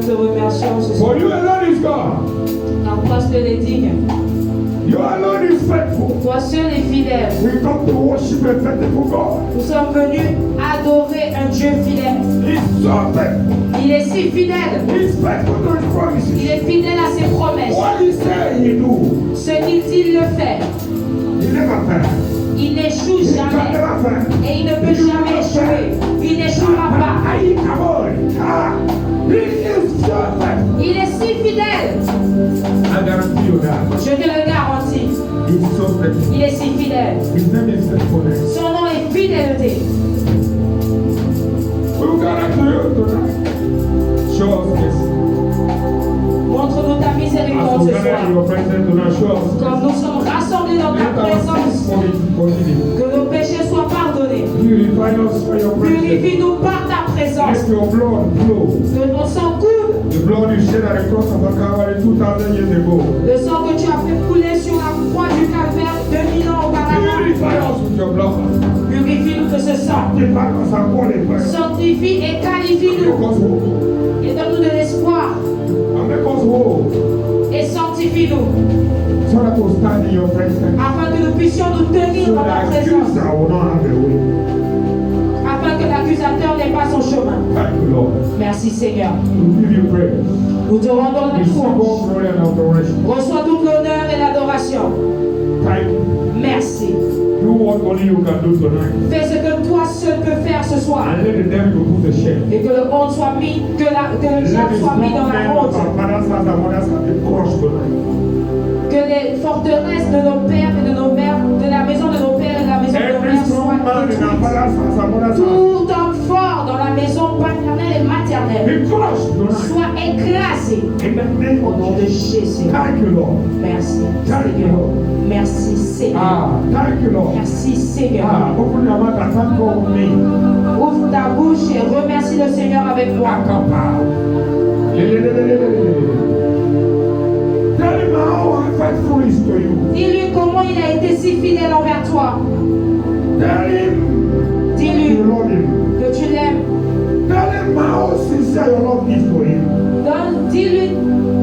nous te remercions ce soir. For you alone is God. Car toi seul est digne. You alone is faithful. Toi seul est fidèle. We come to worship a faithful God. Nous sommes venus adorer un Dieu fidèle. He's so faithful. Il est si fidèle. He's faithful to his promises. Il est fidèle à ses promesses. What he said he do. Ce qu'il dit, il le fait. He never fails. Il n'échoue He can jamais. never fail. Et il ne peut jamais échouer. Il n'échouera pas. He is so faithful. Il est si fidèle. I guarantee you that. Je te le garantis. He's so faithful. Il est si fidèle. His name is faithfulness. Son nom est fidélité. We will connect to you tonight. Show us this. Montre-nous ta As miséricorde we ce gather in soir. your presence tonight, show us this. Comme nous sommes rassemblés dans ta Let our sins présence, forgive. que nos péchés soient pardonnés. Purify us by your presence. Purifie-nous par ta présence. Let your blood flow. Que ton sang coule. The blood you shed at the cross of Calvary 2,000 years ago. Le sang que tu as fait couler sur la croix du calvaire 2000 ans auparavant. Purify us with your blood. Purifie-nous de ce sang. Sanctify us and qualify us. Sanctifie et Make qualifie-nous. us whole. Et donne-nous de l'espoir. And make us whole. Et sanctifie-nous. So that we'll stand in your presence. Afin que nous puissions nous tenir So dans ta that présence. accuser will not have a way. Afin que l'accusateur n'ait pas son chemin. Thank you, Lord. Merci Seigneur. We give you praise. Nous te rendons la Receive all louange. glory and adoration. Reçois toute l'honneur et l'adoration. Thank you. Merci. Do what only you can do tonight. Fais ce que toi seul peux faire ce soir. And let the devil put to shame. Et que le honte soit mis, que le diable Let the soit mis dans strong la men of honte. our fathers and mothers be crushed tonight. Que les forteresses de nos pères et de nos mères, de la maison de nos pères et de la maison de nos Every mères strong soient man in our détruites. fathers and mothers Tout homme fort dans la maison paternelle et maternelle be crushed tonight. soit écrasé In the name au of nom de Jésus. Thank you, Lord. Merci Thank you, Seigneur. Lord. Merci Seigneur. Thank you, Lord. Merci Seigneur. Open your mouth and thank God with me. Ouvre ta bouche et remercie le Seigneur avec moi. Akapa. Tell him how faithful he is to you. Dis-lui comment il a été si fidèle envers toi. Tell him Dis-lui you love him. que tu l'aimes. Tell him how sincere your love is for him. Dis-lui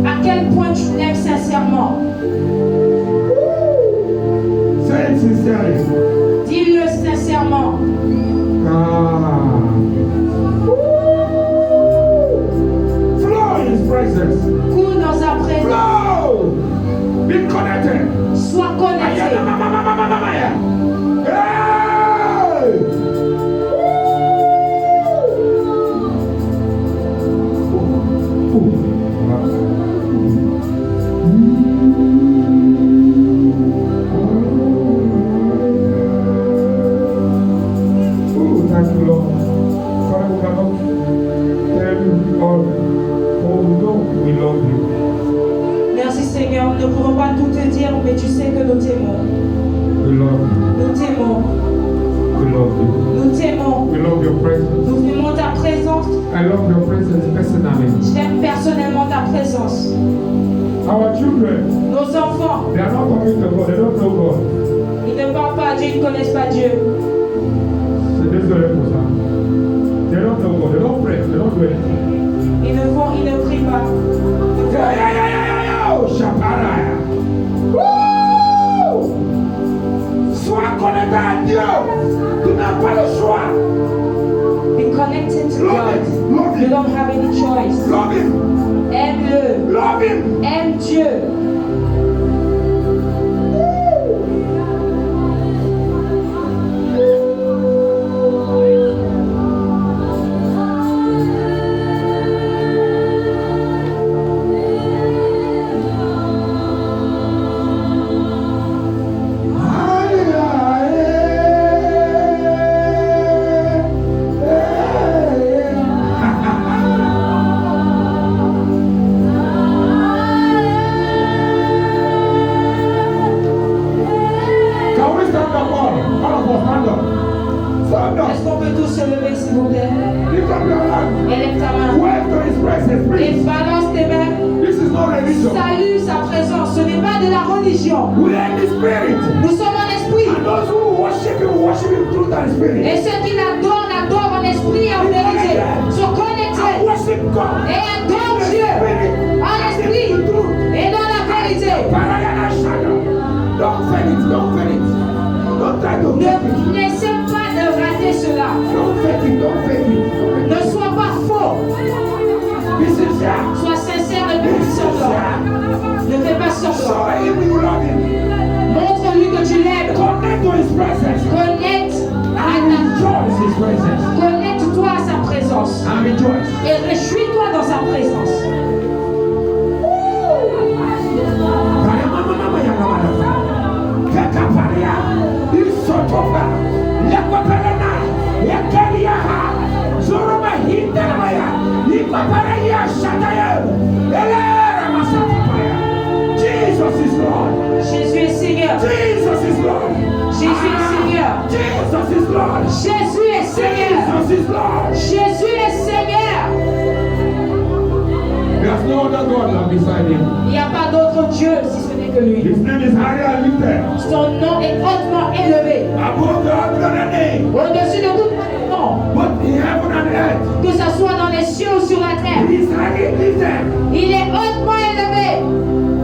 à quel point tu l'aimes sincèrement. Say it sincerely. Dis-le sincèrement. Flow in his presence. Coule dans sa présence. Flow. Be connected. Sois connecté. Hey! Thank you, Lord. Father, we cannot tell you all, for we know we love you. Merci Seigneur, nous ne pouvons pas tout te dire, mais tu sais que nous t'aimons. We love you. Nous t'aimons. We love you. Nous t'aimons. We love your presence. Nous aimons ta présence. I love your presence personally. J'aime personnellement ta présence. Our children, Nos enfants, they are not talking to God. They don't know God. ils ne parlent pas à Dieu, ils ne connaissent pas Dieu. C'est désolé pour ça. They don't know God. They don't pray. They don't do anything. Ils ne prient pas. Shaparaya. Woo! Sois connecté à Dieu. Tu n'as pas le choix. Be connected to Love God. him. Love You him. don't have any choice. Love him. Aime-le. Love him. Aime Dieu. Est-ce qu'on peut tous se lever, s'il vous plaît? Lift up your hand. Élève ta main. Wave to his presence, Et please. balance tes mains. This is not religion. Salue sa présence. Ce n'est pas de la religion. We are in the spirit. Nous sommes en esprit. And those who worship him through that spirit. Et ceux qui l'adorent, l'adorent en esprit et en vérité. Sont And connectés worship God. et adorent Dieu. Don't fail it. Don't fail it. Don't try to get it. N'essaie pas de rater cela. Don't fake it. Don't fake it. Ne sois pas faux. Be sincere. Sois sincère et ne fais pas semblant. Ne fais pas semblant. Show him you love him. Montre-lui que tu l'aimes. Connect to his presence. Connecte-toi à sa présence. And rejoice. Et réjouis-toi dans sa présence. Jesus is Lord. Jésus est Seigneur. Jesus is Lord. Jésus est Seigneur. Jesus is Lord. Jésus est Seigneur. Jesus is Lord. Jésus est Seigneur. There's no other God like beside him. Il n'y a pas d'autre Dieu si ce n'est que lui. His name is high and lifted. Son nom est hautement élevé. Above the other name. Au-dessus de tout nom. But in heaven and earth. Que ce soit dans les cieux ou sur la terre. He is highly lifted. Il est hautement élevé.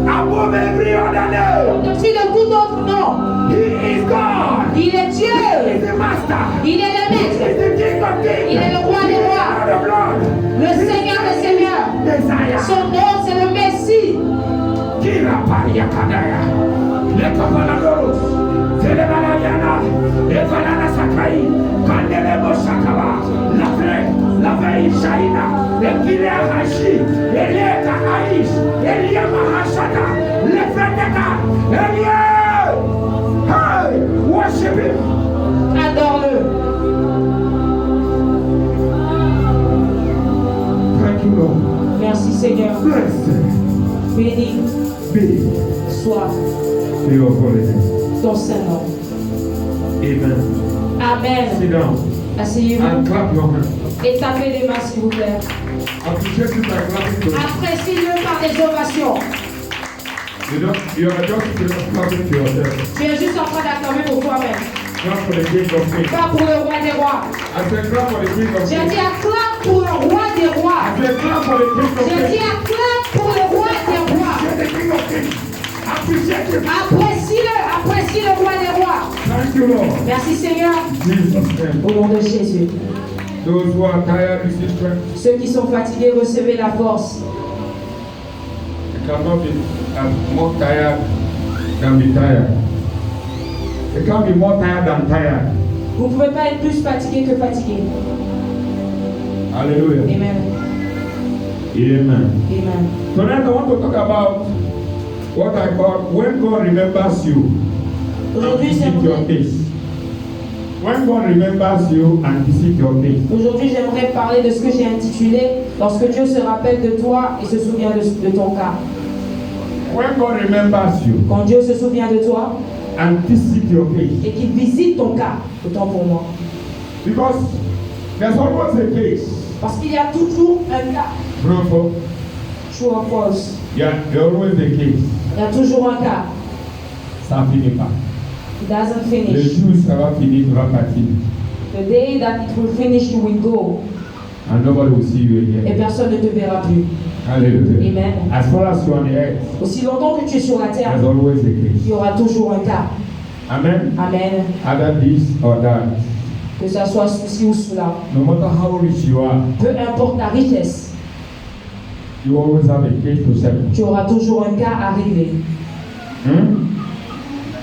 Above every other name. Au-dessus de tout autre nom. He is God. Il est Dieu. He is the master. Il est le He maître. is the King of kings. Il est le roi des rois. Lord of lords. Le Seigneur des seigneurs. Messiah. Son nom c'est le Messie. Kira paria kadaya. Le kapalados. Telebaladiana. Evalana sakai. Kandele boshakaba. La veille shaina. Le kilea hashi. Elieka aish. Elia mahashata. Le fendeka. Elia. Hey, worship him. Adore-le. Thank you, Lord. Merci Seigneur. Blessed Béni be soit your holy name. ton Saint-Nom. Amen. Amen. Sit down Asseyez-vous and clap your hands. et tapez les mains s'il vous plaît. Appreciate it by clapping to him. Apprécie-le par des ovations. You are just clapping to yourself. Tu es juste en train d'acclamer pour toi-même. Clap for the King of Kings. Pas pour le roi des rois. I said clap for the King of J'ai Kings. dit acclame pour le roi des rois. I said clap for the King of J'ai dit Kings. acclame pour le roi des rois. Appreciate the King of Kings. Appreciate him. Apprécie-le, apprécie le roi des rois. Thank you, Lord. Merci Seigneur. Jesus' name. Au nom de Jésus. Those who are tired, receive strength. Ceux qui sont fatigués, recevez la force. You cannot be more tired than be tired. You can't be more tired than tired. Vous ne pouvez pas être plus fatigué que fatigué. Hallelujah. Amen. Amen. Amen. Tonight I want to talk about what I call when God remembers you. Aujourd'hui, Visit your j'aimerais case. When God remembers you and visit your case. Aujourd'hui, j'aimerais parler de ce que j'ai intitulé lorsque Dieu se rappelle de toi et se souvient de ton cas. When God remembers you Quand Dieu se souvient de toi and visit your case. et qu'il visite ton cas, autant pour moi. Because there's always a case. Parce qu'il y a toujours un cas. True. True or false. Yeah, there's always a case. Il y a toujours un cas. Ça finit pas. It doesn't Le finish. jour ça va finir, tu vas partir. The day that it will finish, you will go. And nobody will see you Et again. personne ne te verra plus. Hallelujah. Amen. As far as you're on the earth, Aussi longtemps que tu es sur la terre, there's always a il case. y aura toujours un cas. Amen. Amen. Either this or that. Que ça soit ceci ou cela. No matter how rich you are, Peu importe ta richesse, you always have a case to settle. tu auras toujours un cas à régler.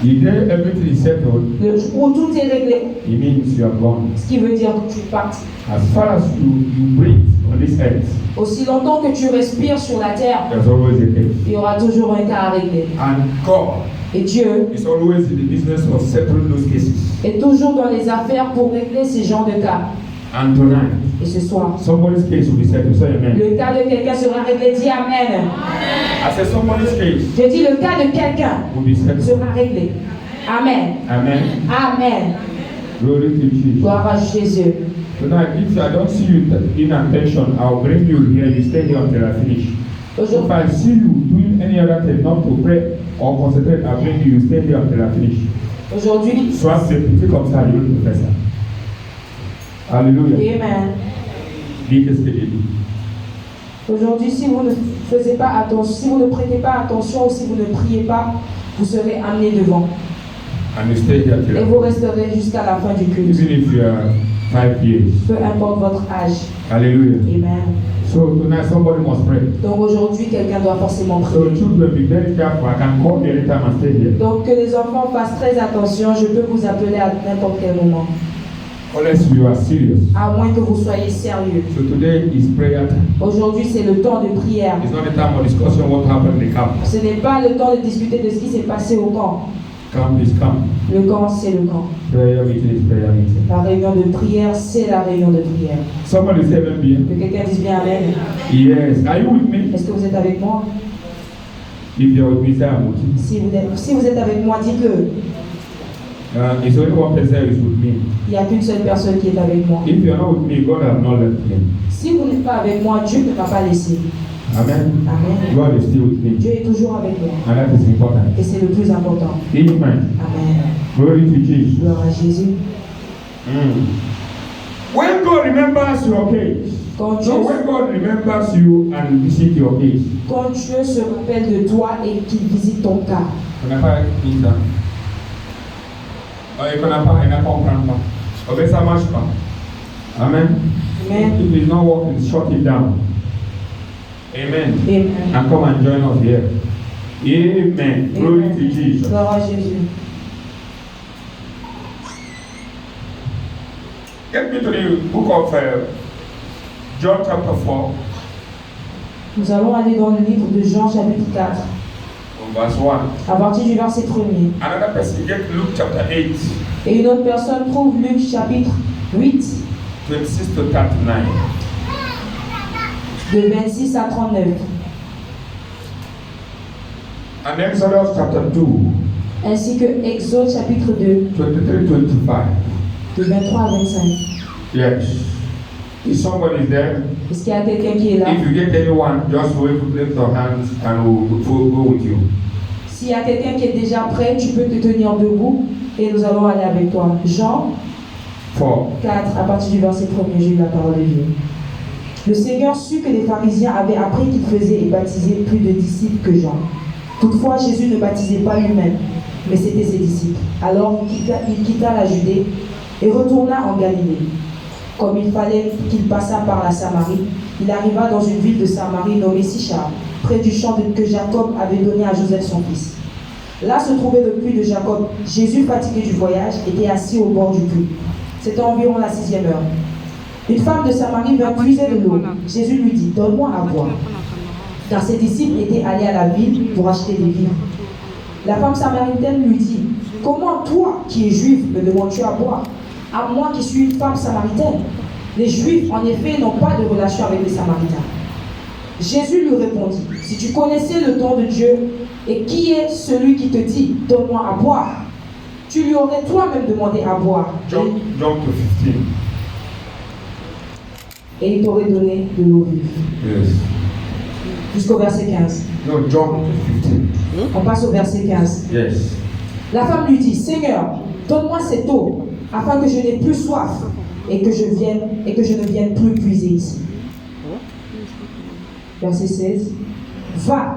The day everything is settled, Le jour où tout est réglé, it means you are gone. ce qui veut dire que tu partes. As far as you breathe on this earth, Aussi longtemps que tu respires sur la terre, there's always a case. il y aura toujours un cas à régler. And God Et Dieu is always in the business of settling those cases. est toujours dans les affaires pour régler ces genres de cas. And tonight, Et ce soir, somebody's case will be settled. Say amen. le cas de quelqu'un sera réglé. Dis Amen. I said somebody's case Je dis le cas de quelqu'un will be settled. sera réglé. Amen. Amen. Amen. Glory to Jesus. Gloire à Jésus. Tonight, if I don't see you in attention, I'll bring you here. You stay here until I finish. If Aujourd'hui, I see you doing any other thing, not to pray or concentrate, I'll bring you. You stay here until I finish. aujourd'hui, Sois petit comme ça, je vais faire ça. Alléluia. Amen. Dis qu'est-ce que j'ai dit. Aujourd'hui, si vous ne faisiez pas attention, si vous ne prêtez pas attention ou si vous ne priez pas, vous serez amené devant. And you stay here till Et vous resterez jusqu'à la fin du culte. even if you are 5 years. Peu importe votre âge. Hallelujah. Amen. So tonight somebody must pray. Donc aujourd'hui, quelqu'un doit forcément So prier. children, be very careful. I can call you anytime and stay here. Donc que les enfants fassent très attention. Je peux vous appeler à n'importe quel moment. Unless you are serious. À moins que vous soyez sérieux. So today is prayer time. Aujourd'hui, c'est le temps de prière. It's not the time of discussion what happened in the camp. Ce n'est pas le temps de discuter de ce qui s'est passé au camp. Camp is camp. Le camp, c'est le camp. Prayer meeting is prayer meeting. La réunion de prière, c'est la réunion de prière. Somebody say amen bien. Que quelqu'un dise bien Amen. Yes. Are you with me? Est-ce que vous êtes avec moi? If you are with me, say I'm with you. Si vous êtes avec moi, dites-le. It's only one person is with me. Il n'y a qu'une seule personne qui est avec moi. If you are not with me, God has not left me. Si vous n'êtes pas avec moi, Dieu ne m'a pas laissé. Amen. Amen. God is still with me. Dieu est toujours avec moi. And that is important. Et c'est le plus important. Amen. Amen. Glory to Jesus. Gloire à Jésus. When God remembers your case, Quand Dieu, so when God remembers you and visit your case, quand Dieu se rappelle de toi et qu'il visite ton cas, on n'a pas dit ça. Il n'a pas comprendre pas. Ok, ça marche pas. Amen. Amen. If it's not working, shut it down. Amen. Amen. And come and join us here. Amen. Glory to Jesus. Gloire à Jésus. Get me to the book of John chapter 4, Nous allons aller dans le livre de Jean chapitre 4, verse 1. à partir du verset 1er. Another person get Luke chapter 8, Et une autre personne trouve Luc chapitre 8, 26 to 39. de 26 à 39, And Exodus chapter 2, ainsi que Exode chapitre 2, 23-25. de 23 à 25. Yes. If somebody is there, Est-ce qu'il y a quelqu'un qui est là? if you get anyone, just wave, lift your hands and we'll go with you. S'il y a quelqu'un qui est déjà prêt, tu peux te tenir debout et nous allons aller avec toi. Jean 4, à partir du verset 1er, j'ai eu la parole de Dieu. Le Seigneur sut que les pharisiens avaient appris qu'il faisait et baptisait plus de disciples que Jean. Toutefois, Jésus ne baptisait pas lui-même, mais c'était ses disciples. Alors il quitta la Judée et retourna en Galilée. Comme il fallait qu'il passât par la Samarie, il arriva dans une ville de Samarie nommée Sichar, près du champ que Jacob avait donné à Joseph son fils. Là se trouvait le puits de Jacob. Jésus, fatigué du voyage, était assis au bord du puits. C'était environ la 6e heure. Une femme de Samarie vint puiser de l'eau. Jésus lui dit, donne-moi à boire. Car ses disciples étaient allés à la ville pour acheter des vivres. La femme samaritaine lui dit, comment toi, qui es juif, me demandes-tu à boire? À moi qui suis une femme samaritaine. Les Juifs, en effet, n'ont pas de relation avec les Samaritains. Jésus lui répondit, si tu connaissais le don de Dieu, et qui est celui qui te dit, donne-moi à boire, tu lui aurais toi-même demandé à boire. Jump to 15. Et il t'aurait donné de l'eau vive. Yes. Jusqu'au verset 15. No, jump to 15. On passe au verset 15. Yes. La femme lui dit, Seigneur, donne-moi cette eau, afin que je n'ai plus soif, et que je ne vienne plus puiser ici. Verset 16. Va,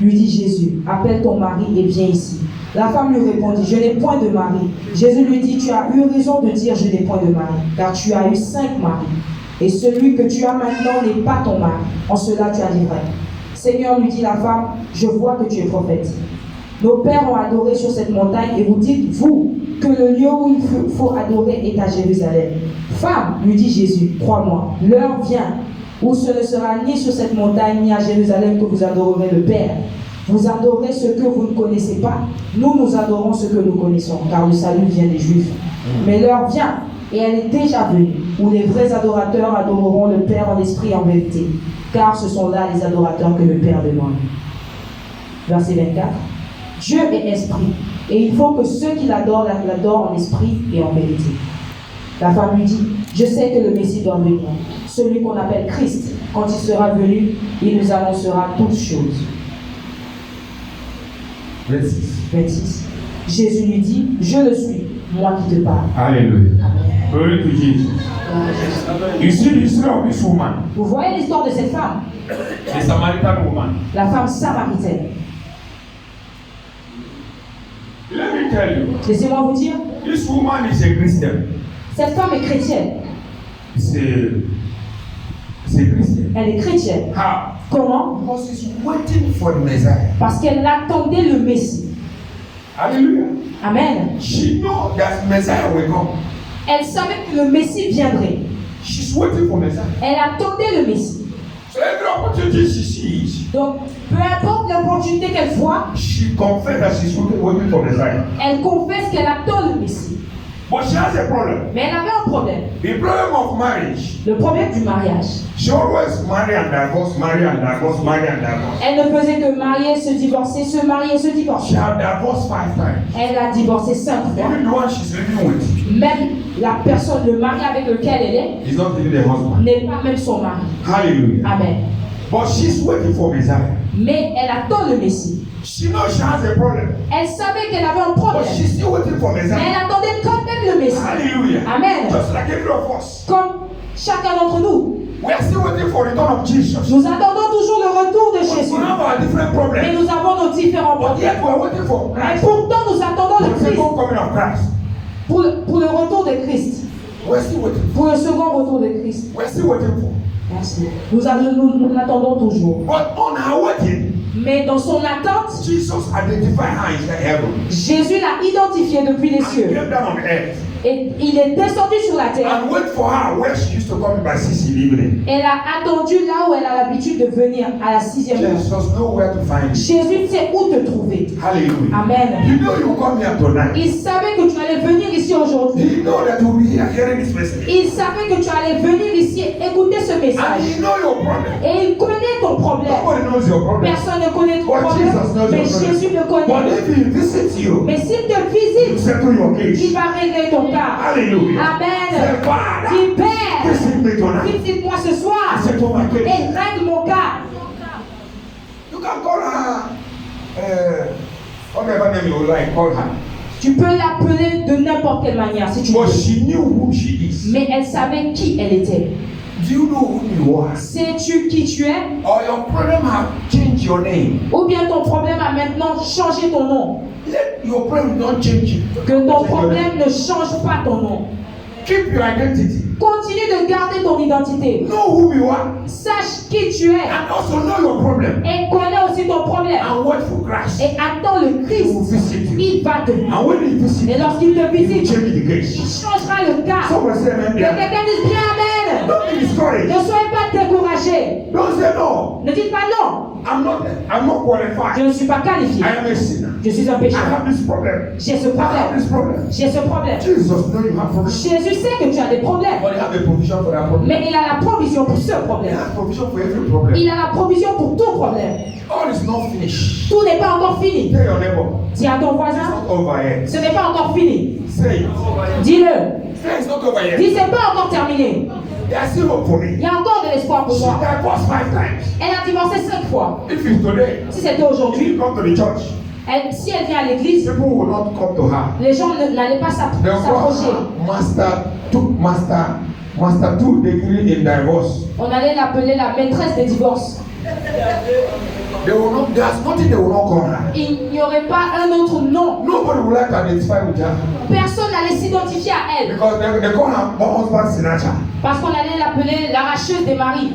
lui dit Jésus, appelle ton mari et viens ici. La femme lui répondit, je n'ai point de mari. Jésus lui dit, tu as eu raison de dire, je n'ai point de mari, car tu as eu 5 maris. Et celui que tu as maintenant n'est pas ton mari. En cela tu as dit vrai. Seigneur, lui dit la femme, je vois que tu es prophète. Nos pères ont adoré sur cette montagne et vous dites, vous, que le lieu où il faut adorer est à Jérusalem. Femme, lui dit Jésus, crois-moi, l'heure vient où ce ne sera ni sur cette montagne ni à Jérusalem que vous adorerez le Père. Vous adorez ce que vous ne connaissez pas. Nous adorons ce que nous connaissons, car le salut vient des Juifs. Mais l'heure vient, et elle est déjà venue, où les vrais adorateurs adoreront le Père en esprit et en vérité, car ce sont là les adorateurs que le Père demande. Verset 24. Dieu est esprit, et il faut que ceux qui l'adorent l'adorent en esprit et en vérité. La femme lui dit, je sais que le Messie doit venir, celui qu'on appelle Christ. Quand il sera venu, il nous annoncera toutes choses. 26. 26. Jésus lui dit, je le suis, moi qui te parle. Hallelujah. Glory to Jesus. You see the history of this woman, Vous voyez l'histoire de cette femme, the Samaritan woman. la femme samaritaine. Let me tell you, Laissez-moi vous dire, this woman is a Christian. cette femme est chrétienne. C'est Christian. Elle est chrétienne. How? Comment? Because she's waiting for the Messiah. Parce qu'elle attendait le Messie. Hallelujah. Amen. She know that Messiah will come. Elle savait que le Messie viendrait. She's waiting for Messiah. Elle attendait le Messie. So every opportunity she sees, Donc, peu importe l'opportunité qu'elle voit, she confess that she's waiting for Messiah. elle confesse qu'elle attend le Messie. But she has a problem. Mais elle avait un problème. The problem of marriage. Le problème du mariage. She always marry and divorce, marry and divorce, marry and divorce. Elle ne faisait que marier, se divorcer, se marier, se She divorcer. had divorced 5 times. Elle a divorcé 5 fois. Even the one she's living with Même la personne, le mari avec lequel elle est, is not even the husband. n'est pas même son mari. Hallelujah. Amen. But she's waiting for Messiah. Mais elle attend le Messie. She knows she has a problem. Elle savait qu'elle avait un But problème. she's still waiting for Mais Messiah. elle attendait quand même le Messie. Hallelujah. Amen. Just like every of us. Comme chacun d'entre nous. We are still waiting for the return of Jesus. Nous attendons toujours le retour de But Jésus. we have our different Mais problems. nous avons nos différents But problèmes. yet we are waiting for Mais Christ. pourtant, nous attendons For le the Christ. second coming of Christ. Pour le retour de Christ. We are still waiting. Pour le second retour de Christ. We are still waiting for. Merci. Nous l'attendons toujours. But on our waiting, Mais dans son attente, Jesus identified her in the heaven Jésus l'a identifiée depuis les and cieux. came down on earth Et il est descendu sur la terre. and wait for her where she used to come by 6 in the evening. Elle a attendu là où elle a l'habitude de venir à la 6e heure. Jesus know where to find you. Jésus sait où te trouver. Hallelujah. Amen. You know you come here tonight. Il savait que tu allais venir ici aujourd'hui. He know that you'll be here hearing this message. Il savait que tu allais venir ici écouter ce And message. he know your problem. Et il connaît ton problème. Nobody knows your problem. Personne ne connaît ton But problème, Jesus knows mais your problem. Jésus le But connaît. if he visits you, Mais s'il te he'll visite, settle your case. il va régler ton cas. Hallelujah. Amen. Say, Father, Dis Père, visit me tonight. visite-moi ce soir Settle my et case. règle mon cas. You can call her, whatever name you like, call her. Tu peux l'appeler de n'importe quelle manière si tu But veux. she knew who she is. Mais elle savait qui elle était. Do you know who you are? Sais-tu qui tu es? Or your problem have changed your name? Ou bien ton problème a maintenant changé ton nom? Let your problem not change you. Que ton problème ne change pas ton nom. Keep your identity. Continue de garder ton identité. Know who you are. Sache qui tu es. And also know your problem. Et connais aussi ton problème. And wait for Christ. Et attends le He will Christ. visit you. Il va te visiter. And when he visits Et you, lorsqu'il te he will visite, change the il case. changera le cas. Someone say amen. Que Yeah. quelqu'un dise bien Amen. Don't be discouraged. Ne soyez pas découragés. Don't say no. Ne dites pas non. I'm not qualified. Je ne suis pas qualifié. I am a sinner. Je suis un I pécheur. have this problem. J'ai ce I have problème. this problem. J'ai ce problème. Jesus know you have problems. Jésus sait que tu as des problèmes. But he have a provision for that problem. Mais il a la provision pour ce He problème. has provision for every problem. Il a la provision pour tout problème. All is not finished. Tout n'est pas encore fini. Tell your neighbor. Dis à ton It's voisin, not over yet. ce n'est pas encore fini. Say it. Dis-le. Say it's not over yet. Dis, c'est pas encore terminé. There's still hope for Il me. y a encore de l'espoir pour She moi. divorced 5 times. Elle a divorcé 5 fois. If it's today, Si c'était if aujourd'hui, you come to the church, si elle vient à l'église, people will not come to her. les gens n'allaient pas They'll call s'approcher. her master 2 degree in divorce. On allait l'appeler la maîtresse des divorces. They will not. There's nothing they will not call her. Il n'y aurait pas un autre nom. Nobody would like to identify with her Personne n'allait s'identifier à elle. because they call her husband snatcher. Parce qu'on allait l'appeler l'arracheuse des maris.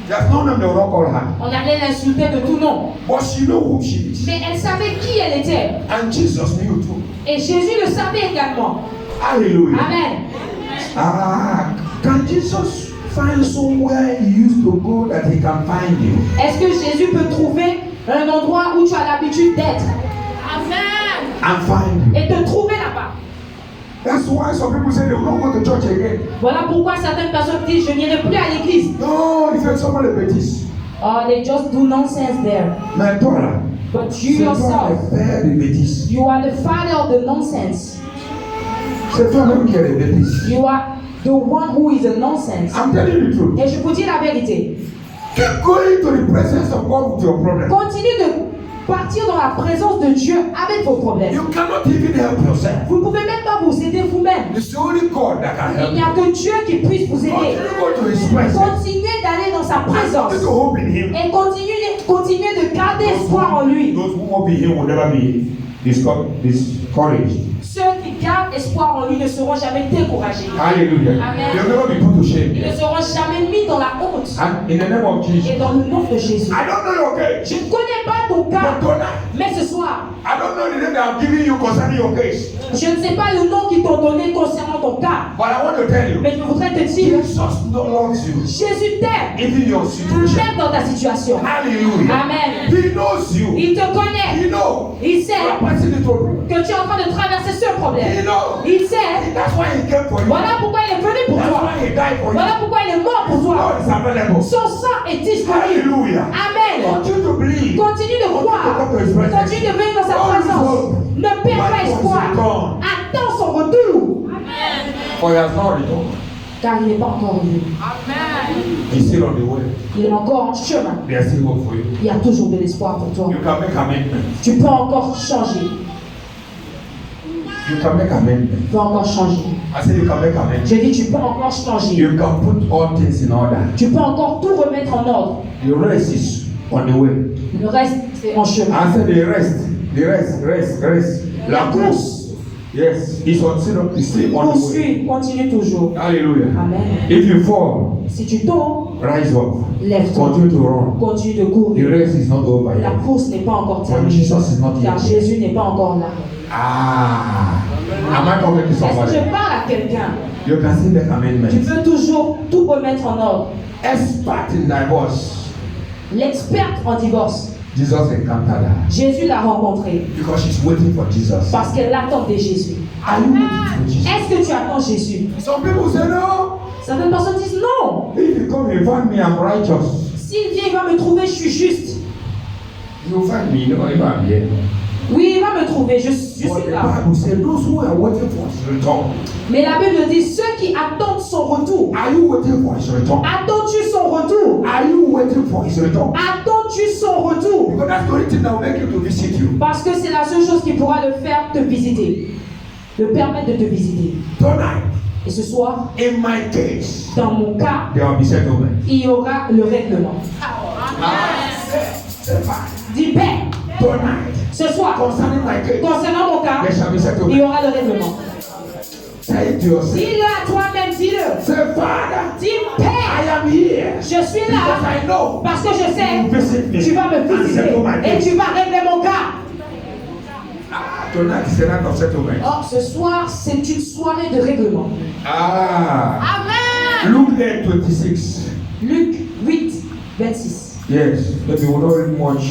There's no name they will not call her. On allait l'insulter de tout nom. But she know who she is. Mais elle savait qui elle était. And Jesus knew too. Et Jésus le savait également. Hallelujah. Amen. Can Jesus find somewhere he used to go that he can find you? Est-ce que Jésus peut trouver un endroit où tu as l'habitude d'être? Amen. And find you. Et te trouver là-bas. That's why some people say they will not go to church again. Voilà pourquoi certaines personnes disent je n'irai plus à l'église. No, il fait seulement les bêtises. Oh, they just do nonsense there. Mais toi là, But you c'est toi yourself, le père des bêtises. you are the father of the nonsense. C'est toi-même qui es les bêtises. You are the one who is a nonsense. I'm telling you the truth. Et je vous dis la vérité. Keep going to the presence of God with your problem. Continue de partir dans la présence de Dieu avec vos problèmes. You cannot even help yourself. Vous ne pouvez même pas vous aider vous-même. It's only God that can Il help n'y a que Dieu qui puisse vous you. aider. Continue go to His presence. Continuez d'aller dans sa présence. Continue to hope in Him. Et continuez de garder espoir en lui. Those who hope in Him will never be discouraged. Ceux qui gardent espoir en lui ne seront jamais découragés. Hallelujah. Amen. They'll never be put to shame. Ils ne seront jamais mis dans la honte. And in the name of Jesus. Et dans le nom de Jésus. I don't know your case. Je ne connais pas ton cas, But tonight, mais ce soir, I don't know the name that I'm giving you concerning your case. je ne sais pas le nom qu'ils t'ont donné concernant ton cas, But I want to tell you, mais je voudrais te dire, Jesus loves you. Jésus t'aime, Even your situation. même dans ta situation. Hallelujah. Amen. He knows you. Il te connaît. He knows. Il You sait are passing it through. que tu es en train de traverser ce He problème. knows. Il sait. That's why He came for you. Voilà pourquoi il est venu pour That's toi. why He died for you. Voilà pourquoi il est mort pour toi. God is available. Son sang est disponible. Hallelujah. Amen. Continue to believe. Continue de croire. Continue de venir dans sa présence. Ne perds pas espoir. Attends son retour. For He has not returned. Car il n'est pas encore revenu. He's still on the way. Il est encore en chemin. There's still hope for you. Il y a toujours de l'espoir pour toi. You can make amendments. Tu peux encore changer. You can make amendments. Tu peux encore changer. I said you can make amendments. Je dis, tu peux encore changer. You can put all things in order. Tu peux encore tout remettre en ordre. The rest is on the way. Le reste, c'est en chemin. I said the rest. La course Yes, it's still on the way. poursuit, continue toujours. Hallelujah. Amen. If you fall, Si tu tombes, rise up. lève-toi. Continue to run. Continue de The courir. race is not over La yet. course n'est pas encore For terminée. Jesus is not Car yet. Jésus n'est pas encore là. Ah. Am I talking to Est-ce que somebody? je parle à quelqu'un? You can still make Tu amendments. peux toujours tout remettre en ordre. Expert in divorce. L'experte en divorce, Jesus encountered her Jésus l'a rencontrée because she's waiting for Jesus. parce qu'elle attendait Jésus. Are you waiting for Jesus? Est-ce que tu attends Jésus? Some people say no. Certaines personnes disent non. If you come, you find me, I'm righteous. S'il vient, il va me trouver, je suis juste. You find me, no, if I'm here. Oui, il va me trouver, je suis But the là. Bible says those who are waiting for His return. Mais la Bible dit ceux qui attendent son retour. Are you waiting for His return? Attends-tu son retour? Are you waiting for His return? Attends-tu son retour? Because that's the only thing that will make Him to visit you. Parce que c'est la seule chose qui pourra le faire te visiter. Le permettre de te visiter. Tonight, Et ce soir, in my case, dans mon cas, there will be settlement. il y aura le règlement. Dis paix. Tonight, Ce soir, concerning my case, concernant mon cas, there shall be il y settlement. aura le règlement. Say it to yourself. Dis-le à toi-même, dis-le. Say, Father, Dis I paix. am here Je suis because là I know parce que je you sais visit me tu vas me and visiter settle my et case. tu vas régler mon cas. Tonight is a night of settlement. Oh, ce soir, c'est une soirée de règlement. Ah. Amen. Luke 8:26. Luc 8, 26. Yes, maybe we don't read much.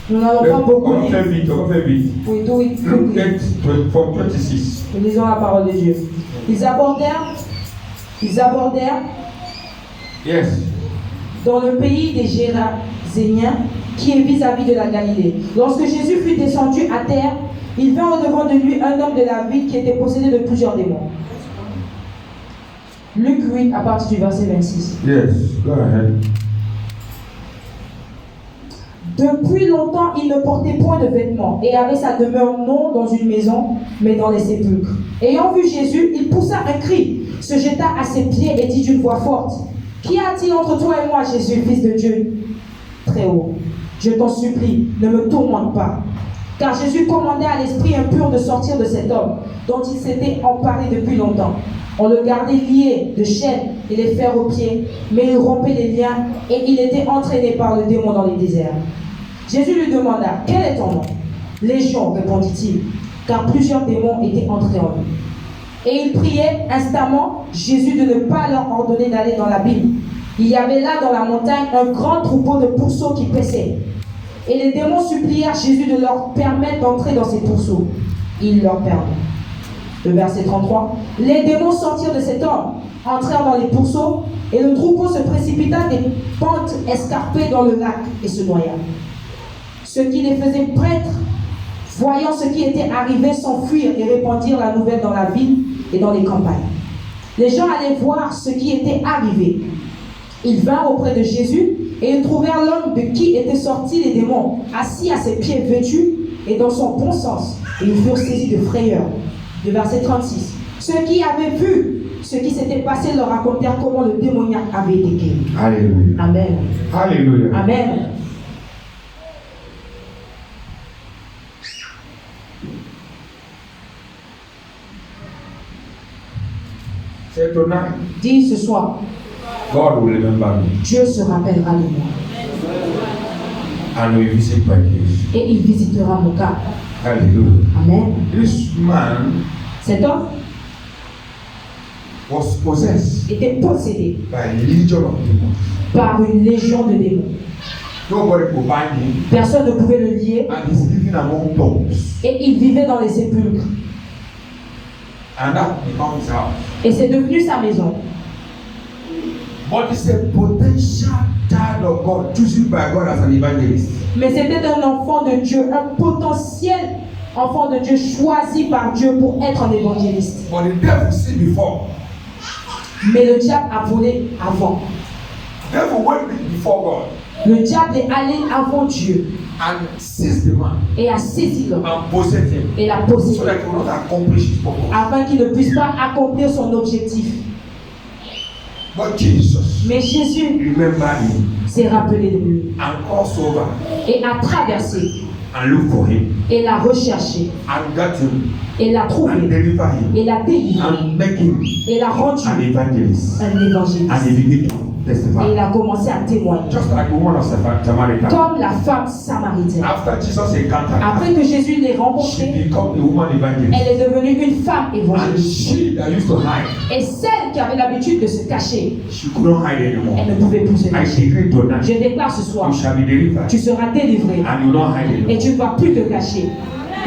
Nous n'allons pas beaucoup On va lire. faire vite, on va faire vite. Oui, do it Luke quickly. 8, from 26. Nous lisons la parole de Dieu. Ils abordèrent Yes. dans le pays des Géraséniens, qui est vis-à-vis de la Galilée. Lorsque Jésus fut descendu à terre, il vint au-devant de lui un homme de la ville qui était possédé de plusieurs démons. Luc 8, à partir du verset 26. Yes, go ahead. Depuis longtemps, il ne portait point de vêtements et avait sa demeure non dans une maison, mais dans les sépulcres. Ayant vu Jésus, il poussa un cri, se jeta à ses pieds et dit d'une voix forte: Qu'y a-t-il entre toi et moi, Jésus, fils de Dieu très haut? Je t'en supplie, ne me tourmente pas. Car Jésus commandait à l'esprit impur de sortir de cet homme, dont il s'était emparé depuis longtemps. On le gardait lié de chaînes et les fers aux pieds, mais il rompait les liens et il était entraîné par le démon dans les déserts. Jésus lui demanda: Quel est ton nom? Légion, répondit-il, car plusieurs démons étaient entrés en lui. Et il priait instamment Jésus de ne pas leur ordonner d'aller dans l'abîme. Il y avait là dans la montagne un grand troupeau de pourceaux qui paissaient. Et les démons supplièrent Jésus de leur permettre d'entrer dans ces pourceaux. Il leur permit. Le verset 33. Les démons sortirent de cet homme, entrèrent dans les pourceaux, et le troupeau se précipita des pentes escarpées dans le lac et se noya. Ceux qui les faisaient prêtres, voyant ce qui était arrivé, s'enfuirent et répandirent la nouvelle dans la ville et dans les campagnes. Les gens allaient voir ce qui était arrivé. Ils vinrent auprès de Jésus et ils trouvèrent l'homme de qui étaient sortis les démons, assis à ses pieds vêtus et dans son bon sens. Et ils furent saisis de frayeur. Le verset 36. Ceux qui avaient vu ce qui s'était passé leur racontèrent comment le démoniaque avait été guéri. Alléluia. Amen. Alléluia. Amen. C'est étonnant. Dis ce soir, God will remember me Dieu se rappellera de moi and will visit my case. et il visitera mon cas. Hallelujah. Amen. This man Cet homme was possessed était possédé by a legion of demons. par une légion de démons. Nobody could bind him, Personne ne pouvait le lier and he's living among tombs. et il vivait dans les sépulcres. And that becomes his house. Et c'est devenu sa maison. But it's a potential child of God, chosen by God as an evangelist. Mais c'était un enfant de Dieu, un potentiel enfant de Dieu choisi par Dieu pour être un évangéliste. But the devil see before. Mais le diable a volé avant. The devil went before God Le diable est allé avant Dieu and seized the man et a saisi l'homme and possessed him et l'a so possédé that he will not accomplish his purpose. afin qu'il ne puisse pas accomplir son objectif. But Jesus Mais Jésus remembered him s'est rappelé de lui and crossed over et a traversé and looked for him et l'a recherché and got him et l'a and trouvé delivered him et l'a délivré and make him et l'a rendu an evangelist. un And évangéliste. he began to Et testify. il a commencé à témoigner. Just like the woman of Samaritan. Comme la femme samaritaine. After Jesus encountered her, Après que Jésus l'ait she rencontrée, became a woman evangelist. elle est devenue une femme And évangéliste. she that used to hide, Et celle qui avait l'habitude de se cacher, she couldn't hide anymore. elle ne pouvait plus se I cacher. decree tonight, Je déclare ce soir, you shall be delivered tu seras délivré and you will not hide et anymore. tu ne vas plus te cacher.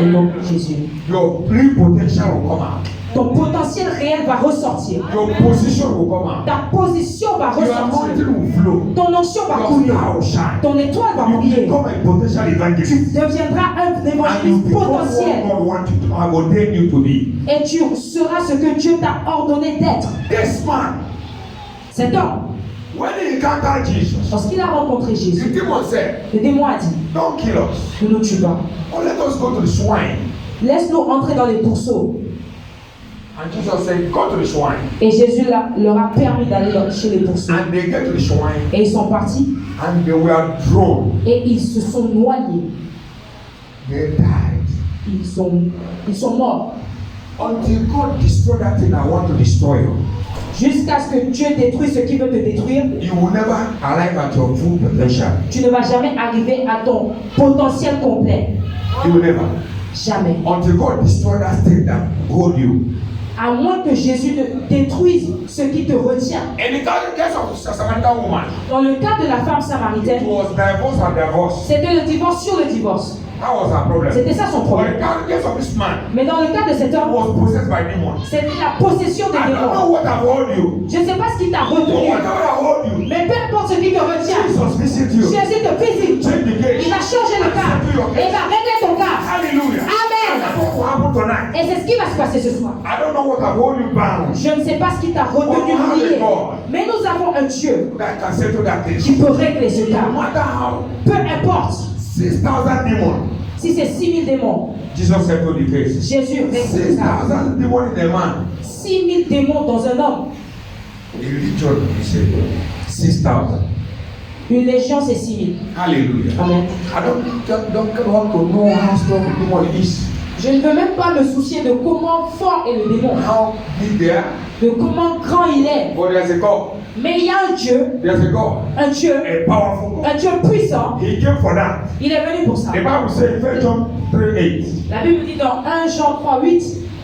Au nom de Jésus. Your real potential will come out. Ton potentiel réel va ressortir. Your position will come out. Ta position va Your ressortir. anointing will flow. Ton onction va Your couler. star will shine. Ton étoile va You briller. become a potential Tu evangelist. deviendras un And you évangéliste become potentiel. what God wants you to have ordained you to be. Et tu seras ce que Dieu t'a ordonné d'être. This man, Cet homme, when he encountered Jesus, lorsqu'il a rencontré the Jésus, demon said, le démon a dit, don't kill us. ne nous tue pas. Or let us go to the swine. Laisse-nous entrer dans les pourceaux. And Jesus said, go to the swine. Et Jésus leur a permis d'aller chez les pourceaux. And they get to the swine Et ils sont partis and they were drowned. et ils se sont noyés. They died. Ils sont morts. Until God destroyed that thing I want to destroy you. Jusqu'à ce que Dieu détruise ce qui veut te détruire, You will never arrive at your full potential. tu ne vas jamais arriver à ton potentiel complet. You will never. Jamais. Until God destroyed that thing that hold you. À moins que Jésus ne détruise ce qui te retient. In the case of the Samaritan woman, Dans le cas de la femme it samaritaine, was divorce and divorce. c'était le divorce sur le divorce. That was her problem. C'était ça son But problème. in the case of this man, Mais dans le cas de cet he homme, was possessed by demons. c'était la possession des I don't know démons. what have hold you. Je ne sais pas ce qui t'a But retenu. whatever have hold you, Mais peu importe ce qui te retient, Jesus visit you. Jésus te visite. Change the Il case. va changer le cas. Et va régler ton cas. Hallelujah. Amen. And that's what will happen tonight. Et c'est ce qui va se passer ce soir. I don't know what have hold you bound. Je ne sais pas ce qui t'a retenu lié. Mais nous avons un Dieu That can settle that qui case. peut régler ce No cas. matter how Peu importe 6,000 demons. si c'est 6000 démons. Jesus settled the case. Jésus règle ce cas. 6,000 demons in a man. 6000 démons dans un homme. A legion, he said. 6,000. Une légion, c'est 6000. Hallelujah. Amen. I don't want to know how strong the demon is. Je ne veux même pas me soucier de comment fort est le démon, How big they are. de comment grand il est. But there's a God. Mais il y a un Dieu, There's a God. un Powerful God. Dieu puissant. He came for that. Il est venu pour ça. The Bible says in 1 John 3:8. La Bible dit dans 1 Jean 3:8,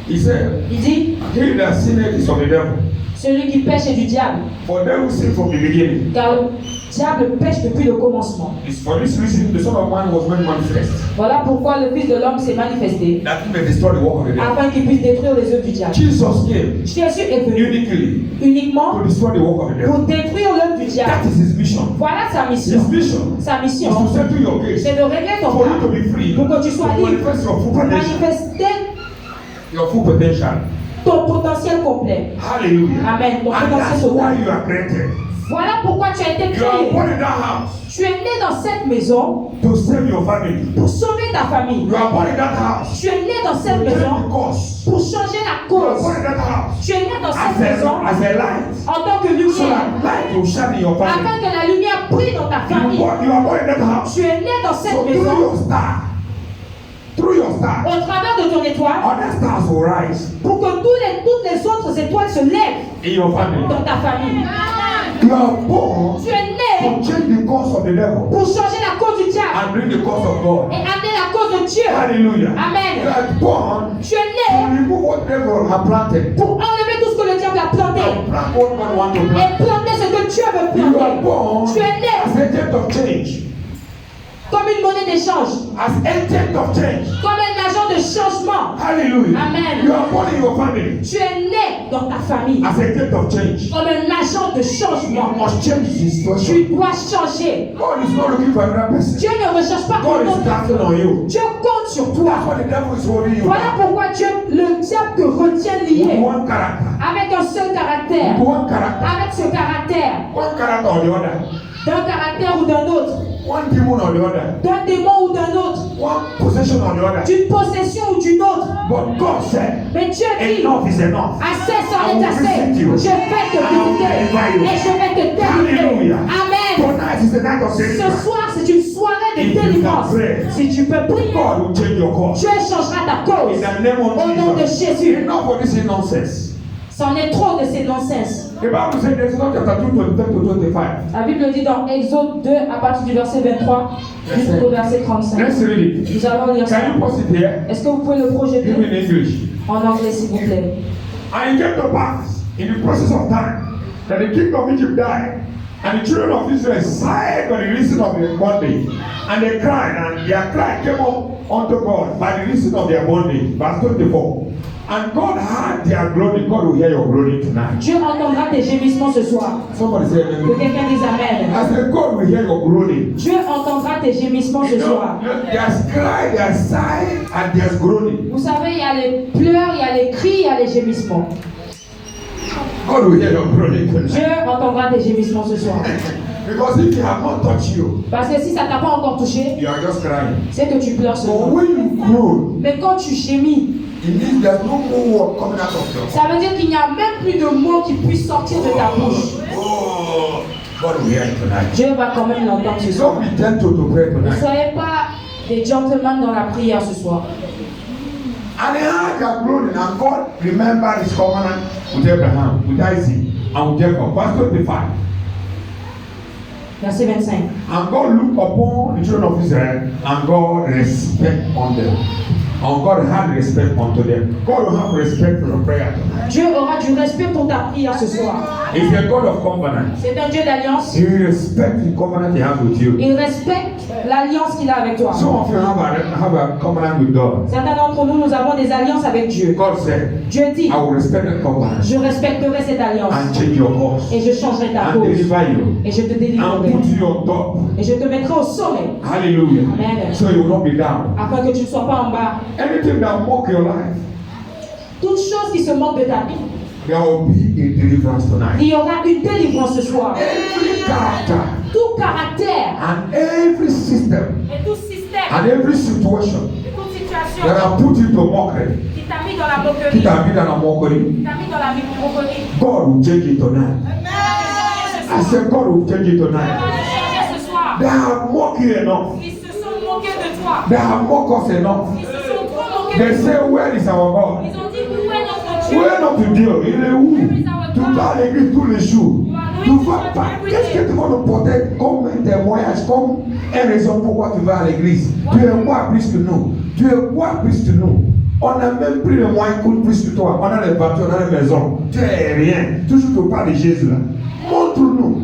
He said, il dit, he that sinneth is of the devil. celui qui pêche est du diable. For them who sin from the beginning. Car le diable pêche depuis le commencement. It's for this reason the Son of Man was made manifest. Voilà pourquoi le Fils de l'homme s'est manifesté, That he may destroy the work of the devil. afin qu'il puisse détruire les œuvres du diable. Jesus came Jésus est venu uniquely uniquement to destroy the work of the pour devil. détruire l'œuvre du diable. That is his mission. Voilà sa mission. His mission Sa is mission, to settle your case. c'est de régler ton For you to cas, be free. pour que tu sois To libre, manifest your full pour potential. manifester Your full potential. ton potentiel complet. Hallelujah. Amen. Ton And potentiel that's why total. you are created. Voilà pourquoi tu as été You are créé. born in that house Tu es né dans cette maison to save your family. pour sauver ta famille. You are born in that house Tu es né dans to cette change the maison course. pour changer la You are cause. born in that house Tu es né dans cette maison as a light. en tant que So lumière, that light will shine in your family. afin que la lumière brille dans ta famille. You are born in that house. Tu es né dans So cette through maison. your star, Au travers de ton étoile, other stars will rise pour que toutes les autres étoiles se lèvent in your family. dans ta famille. You are born Tu es né to change the course of the devil pour changer la cause du diable and bring the course of God. et amener la cause de Dieu. Hallelujah. Amen. You are born Tu es to né remove what the devil has planted pour enlever tout ce que le diable a planté and plant what God wants to plant. et planter ce que Dieu veut You are planter. born Tu es né as agent of change. comme une monnaie d'échange, As agent of change. comme un agent de changement. Hallelujah. Amen. You are born in your family Tu es né dans ta famille as agent of change. comme un agent de You changement. must change the situation. Tu dois changer. God is not looking for another person. Dieu ne recherche pas God une is autre counting personne. on you. Dieu compte sur That's toi. why the devil is holding you Voilà down. pourquoi le diable te retient With lié one character. avec un seul caractère. With one character. Avec ce caractère, One character or the other. d'un caractère ou d'un autre, One demon or the other. d'un démon ou d'un autre, One possession or the other. d'une possession ou d'une autre. But God said, Mais Dieu dit, enough is enough. assez, ça I est will assez. visit you. Je vais te visiter et je vais te délivrer. Hallelujah. Amen. Tonight is the night of Ce deliverance. soir, c'est une soirée de If you délivrance. can pray, Si tu peux prier, God will change your course. Dieu changera ta cause. In the name of Au nom de Jesus. Jésus. Enough of this nonsense. C'en est trop de ces nonsense. The Bible says in Exodus chapter 2, 23 to 25. La Bible dit dans Exode 2, à partir du verset 23 jusqu'au verset 35. Let's read it. Nous allons lire ça. Can you post it here? Est-ce que vous pouvez le Give me projeter in English. en anglais, s'il vous plaît? And it came to pass in the process of time that the king of Egypt died, and the children of Israel sighed by the reason of their bondage, and they cried, and their cry came up unto God by the reason of their bondage. Verse 24. And God heard their groaning. God will hear your groaning tonight. Dieu entendra tes gémissements ce soir. Somebody say Que amen. quelqu'un dise Amen. I said, God will hear your groaning. Dieu entendra tes gémissements ce You know, soir. there's cry, there's sigh, and there's groaning. Vous savez, il y a les pleurs, il y a les cris, il y a les gémissements. God will hear your groaning Dieu tonight. entendra tes gémissements ce soir. Because if he has not touched you, Parce que si ça t'a pas encore touché, you are just crying. c'est que tu pleures But seulement. when you groan, Mais quand tu gémis, it means there's no more word coming out of your mouth. ça veut dire qu'il n'y a même plus de mots qui puissent sortir de ta bouche. Oh, God will hear it tonight. Dieu va quand même l'entendre ce soir. Don't be gentle to pray Ne tonight. soyez pas des gentlemen dans la prière ce soir. And he heard their groaning, and God remembered his covenant with Abraham, with Isaac, and with Jacob. Verse 25. Verset 25. And God looked upon the children of Israel, and God respect on them. And God had respect unto them. God will have respect for your prayer tonight. Dieu aura du respect pour ta prière ce soir. He's a God of covenant. C'est un Dieu d'alliance. He respects the covenant he has with you. Il respecte l'alliance qu'il a avec toi. Some of you have a covenant with God. Certains d'entre nous, nous avons des alliances avec Dieu. God said, Dieu dit, I will respect the covenant je respecterai cette alliance and change your course et je changerai ta and cause deliver you et je te and délivrerai put you on top. et je te mettrai au sommet Hallelujah. Amen. So you will not be down. afin que tu ne sois pas en bas. Anything that mock your life, Toute chose qui se moque de ta vie, there will be a deliverance tonight. il y aura une délivrance ce soir. Every character Tout caractère and every system et tout système and every situation et toute situation that are put into mockery, qui t'a mis dans la moquerie, qui t'a mis dans la moquerie, qui t'a mis dans la moquerie, God will change it tonight. I said God will change it tonight. ce soir. They have mocked you enough. Ils se sont moqués de toi. They have mocked us enough. Ils se sont trop moqués They de toi. say, where is our God? Ils ont dit, où est notre Dieu? Where not to Dieu? Il est où? Tu vas à l'église tous les jours. Tu vas pas. Qu'est-ce que tu vas nous porter comme un témoignage, comme une raison pourquoi tu vas à l'église? Tu es quoi plus que nous? Tu es quoi plus que nous? On a même pris le moyen cool plus que toi. On a les voitures, on a les maisons. Tu es rien. Toujours tu parles de Jésus là. Montre-nous.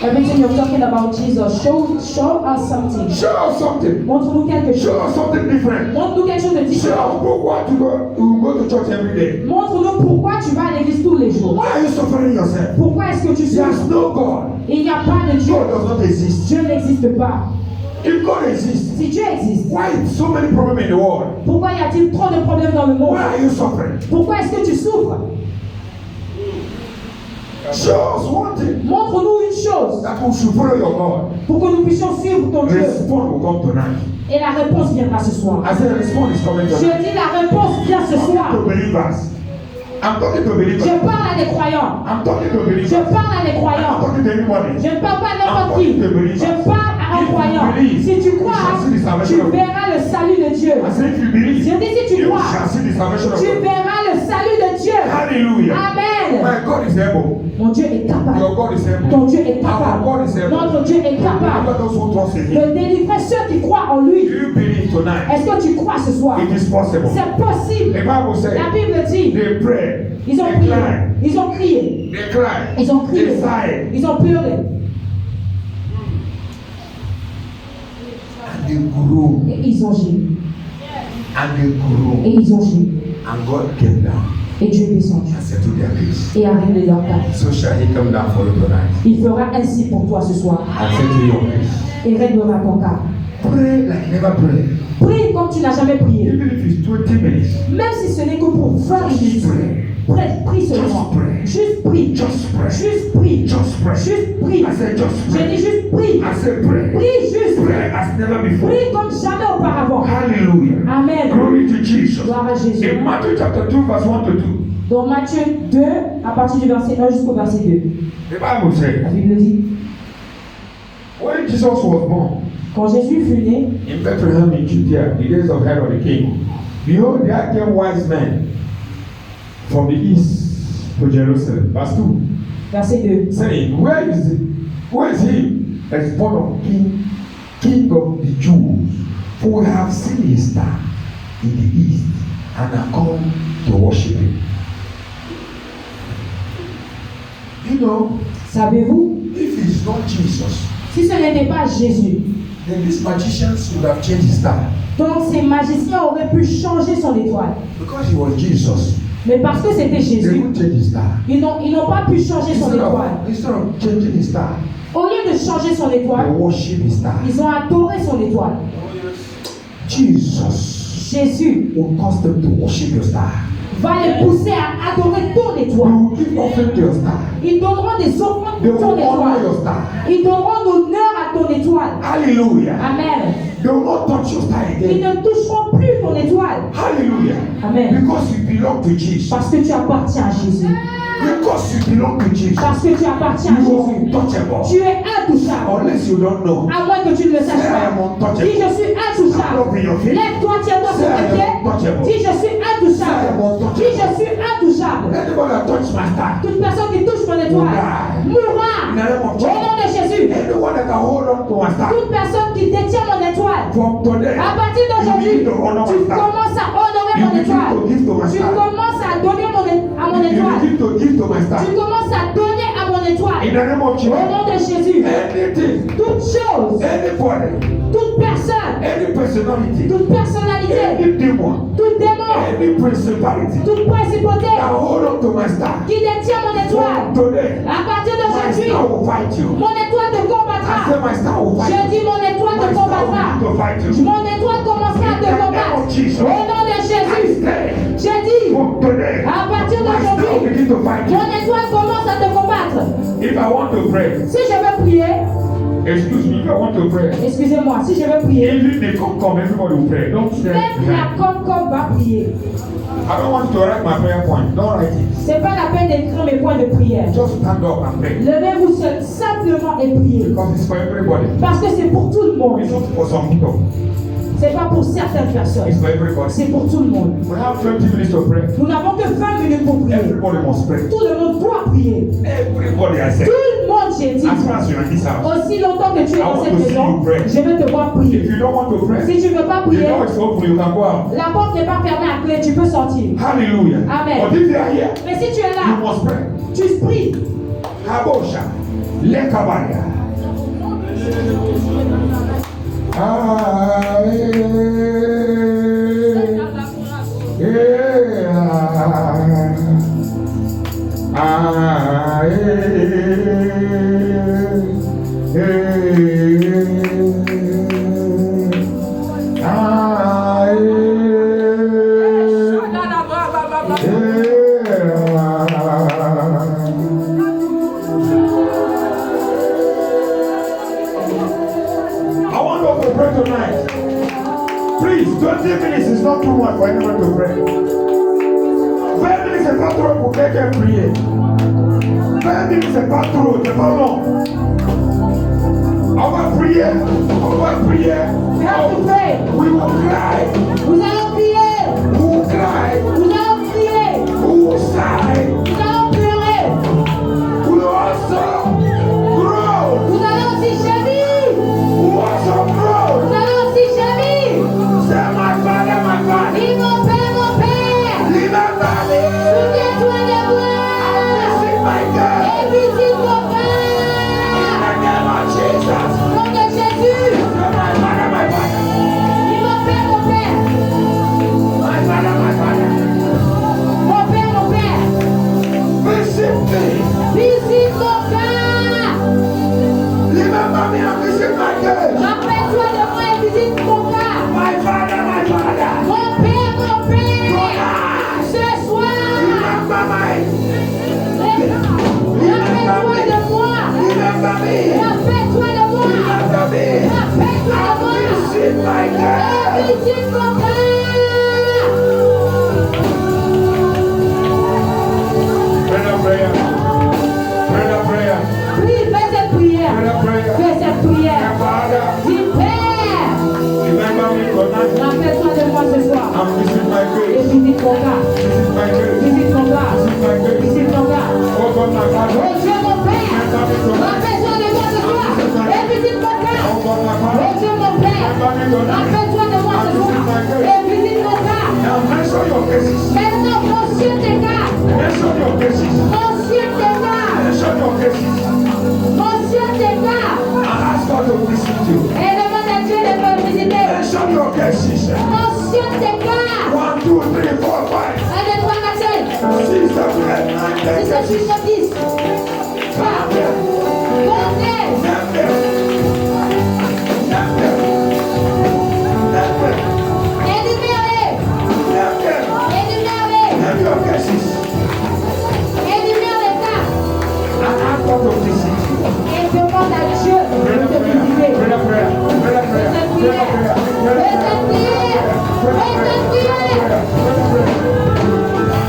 Everything you're talking about Jesus, show us something. Show us something. Montre-nous quelque Show chose. us something different. Montre-nous quelque chose de Show différent. us pourquoi tu go to church every day. Montre-nous pourquoi tu vas à l'église tous les jours. Why are you suffering yourself? Pourquoi est-ce que tu There's souffres? no God. Il n'y a pas de Dieu. God does not exist. Dieu n'existe pas. If God exists, Si Dieu existe, why so many problems in the world? pourquoi y a-t-il trop de problèmes dans le monde? Why are you suffering? Pourquoi est-ce que tu souffres? Show us one thing. Montre-nous une chose. That we should follow your God. Pour que nous puissions suivre ton Dieu. Response will come tonight. Et la réponse viendra ce soir. I said response is coming Je tonight. dis la réponse vient ce soir. To believers. I'm talking to believers. Je parle à des croyants. I'm talking to believers. Je parle à des I'm croyants. talking to anybody. Je ne parle pas à n'importe qui. Je parle à un croyant. Si tu crois, tu verras le salut de Dieu. I said if you believe, Je dis si tu you crois, shall see the salvation of tu God. verras le salut de Dieu. Hallelujah. Amen. My God is able. Mon Dieu est capable. Your God is able. Ton Dieu est Our capable. God is able. Notre Dieu est capable Let those who trust in Him. de délivrer ceux qui croient en Do lui. you believe tonight? Est-ce que tu crois ce soir? It is possible. C'est The possible. Bible says La Bible dit, they pray. ils ont They prié. cry. Ils ont crié. They cry. Ils ont crié. They sigh. Ils ont pleuré. And they grow. Et ils ont gémi. And they grow. Et ils ont gémi. And God came down Et Dieu est descendu. and settled their case. Et a réglé leur cas. So shall He come down for you tonight Il fera ainsi pour toi ce soir. and settle your case. Et réglera ton cas. Pray like never pray. Prie comme tu n'as jamais prié. Even if it's 20 minutes. Même si ce n'est que pour 20 minutes. Prie seulement. Juste prie. Just pray. Juste prie. Just pray. Juste prie. I said just J'ai pray. dit juste prie. I said pray. Prie juste. Pray as never before. Prie comme jamais auparavant. Hallelujah. Amen. Glory to Jesus. Gloire à Jésus. In Matthew chapter 2 verse 1 to 2. Dans Matthieu 2, à partir du verset 1 jusqu'au verset 2. The Bible says, La Bible dit, when Jesus was born quand Jésus fut né, in Bethlehem in Judea, the days of Herod the king, behold, there came wise men from the east to Jerusalem. Verse 2. verset 2. Saying, where is he that is born of king of the Jews? For we have seen his star in the east and are come to worship him. You know, Savez-vous, if it's not Jesus, si ce n'était pas Jésus, then these magicians would have changed his star. donc ces magiciens auraient pu changer son étoile. Because he was Jesus, Mais parce que c'était they Jésus, would change his star. ils n'ont pas pu changer son étoile. Instead of changing his star, Au lieu de changer son they étoile, worship his star. ils ont adoré son étoile. Jesus Jésus will cause them to worship your star. va les pousser à adorer ton They étoile. will give offering to your star. Ils donneront des offrandes They pour ton will honor your étoile. star. Ils donneront l'honneur à ton étoile. Hallelujah. Amen. They will not touch your star Ils again. ne toucheront plus ton étoile. Hallelujah. Amen. Because you belong to Jesus. Parce que tu appartiens à Jésus. Because you belong to Jesus. Parce que tu appartiens à You are Jésus. untouchable. Tu es intouchable. Unless you don't know. À moins que tu ne le saches Say, I am pas. untouchable. Dis je suis Stand intouchable. up in your feet. Lève-toi, tiens-toi sur Say, I tes am pieds. untouchable. Dis je suis intouchable. Dis je suis intouchable. Anyone that touch my star. Toute personne qui touche mon étoile mourra. In the name of Au nom de Jésus. Anyone that can hold on to my star. Toute personne qui détient mon étoile. From today. À partir d'aujourd'hui, You begin to honor tu my star. commences à honorer You mon begin étoile. to give to my Tu star. commences à donner à mon You étoile. begin to give to my star. Tu commences à donner à mon étoile. In the name of Au Jesus. nom de Jésus. Anything. Toute chose, Anybody. toute personne, Any personality. toute personnalité, Any demon. tout démon, Any principality. toute principauté That hold on to my star. qui détient mon étoile. From today. À partir My d'aujourd'hui, star will fight you. mon étoile te I combattra. said my star will fight Je you. dis mon étoile te My star combattra. will fight you. Mon étoile commencera à te combattre. Au nom de Jésus, j'ai dit, From today. à partir My star will d'aujourd'hui, begin to fight you. mon étoile commence à te combattre. If I want to pray. Si je veux prier, Excuse me, if I want to pray. excusez-moi, si je veux prier, Even they come, everybody will pray. Don't stand même behind. la Concom va prier. I don't want you to write my prayer point. Don't write it. C'est pas la peine d'écrire mes points de prière. Just stand up and pray. Levez-vous seul, simplement et priez. Because it's for everybody. Parce que c'est pour tout le monde. It's not for some people. C'est pas pour certaines personnes. It's for everybody. C'est pour tout le monde. We have 20 minutes to pray. Nous n'avons que 20 minutes pour prier. Everybody must pray. Tout le monde doit prier. Everybody, I Tout said. le monde, j'ai dit. As far as you're in this house. Aussi longtemps que tu es dans cette want to see maison, you pray. je vais te voir If prier. you don't want to pray, Si tu ne veux pas the prier, door is open, you can go out. la porte n'est pas fermée à clé, tu peux sortir. Hallelujah. Amen. But if you are here, Mais si tu es you là, must pray. tu pries. Habosha. Lekabaria. Ah, 10 minutes is not too much for anyone to pray. 20 minutes c'est pas trop pour quelqu'un prier. 20 minutes c'est pas trop, c'est pas long. On va prier. We have to pray. We will cry. Nous allons prier. We will cry. Nous allons prier. We will sigh. Nous allons pleurer. We will also grow. Nous allons aussi gémir. We will also grow. Nous allons aussi gémir. Say my father, my father. Dis mon Père, mon Père. Remember me. Souviens-toi de moi. Visit my God. Et visite mon In Père. the name of Jesus. Au nom de Jésus. Say my father, my father. Dis mon Père, mon Père. My father, my father. Mon Père, mon Père. Visit me. Visite mon Père. Remember me and visit my God. Rappelle-toi de moi et visite mon Père. My father, my father. Mon Père, mon Père. Ce soir. Remember my. Rappelle-toi de moi. Remember me. Rappelle-toi de moi. Remember me. Rappelle-toi de moi. Visit my God. Et visite mon Père. Pray the prayer. Pray the prayer. Prie, fais cette prière. Pray the prayer. Fais cette prière. My father. Dis Père. Remember me tonight. Rappelle-toi de moi ce soir. And visit my Et grave. visite mon gars. Visit my grave. Visite mon gars. Visit my grave. Visite mon gars. Oh God, my father. Oh Dieu mon Père. Remember me tonight. Rappelle-toi de moi ce soir. Et visite mon gars. Oh God, my Oh father. Dieu mon Père. Remember me tonight. Rappelle-toi de moi ce soir. Et visite mon gars. Now mention your cases. Maintenant, mentionne tes gars. Mention your cases. Mentionne tes gars. Mention your cases. Mentionne tes gars. And ask God to visit you. Et demande à Dieu de me visiter. Mention your cases. Mentionne tes gars. 1, 2, 3, 4, 5, 1, 2, 3, 4, 5. 6, 7, 8, 9, 10 6, 7, cases. 8, 9, 10. Count them. Comptez. Name them. Name them. Name them. Énumérez. Name them. Énumérez. Name your cases. Énumère les gars. And ask God to visit you. Et demande à Dieu Pray de the te prayer. visiter. Pray the prayer. Pray the prayer. Fais cette Pray the prière. prayer. Pray the Fais cette prayer. prière. Fais cette prière. Pray the prayer.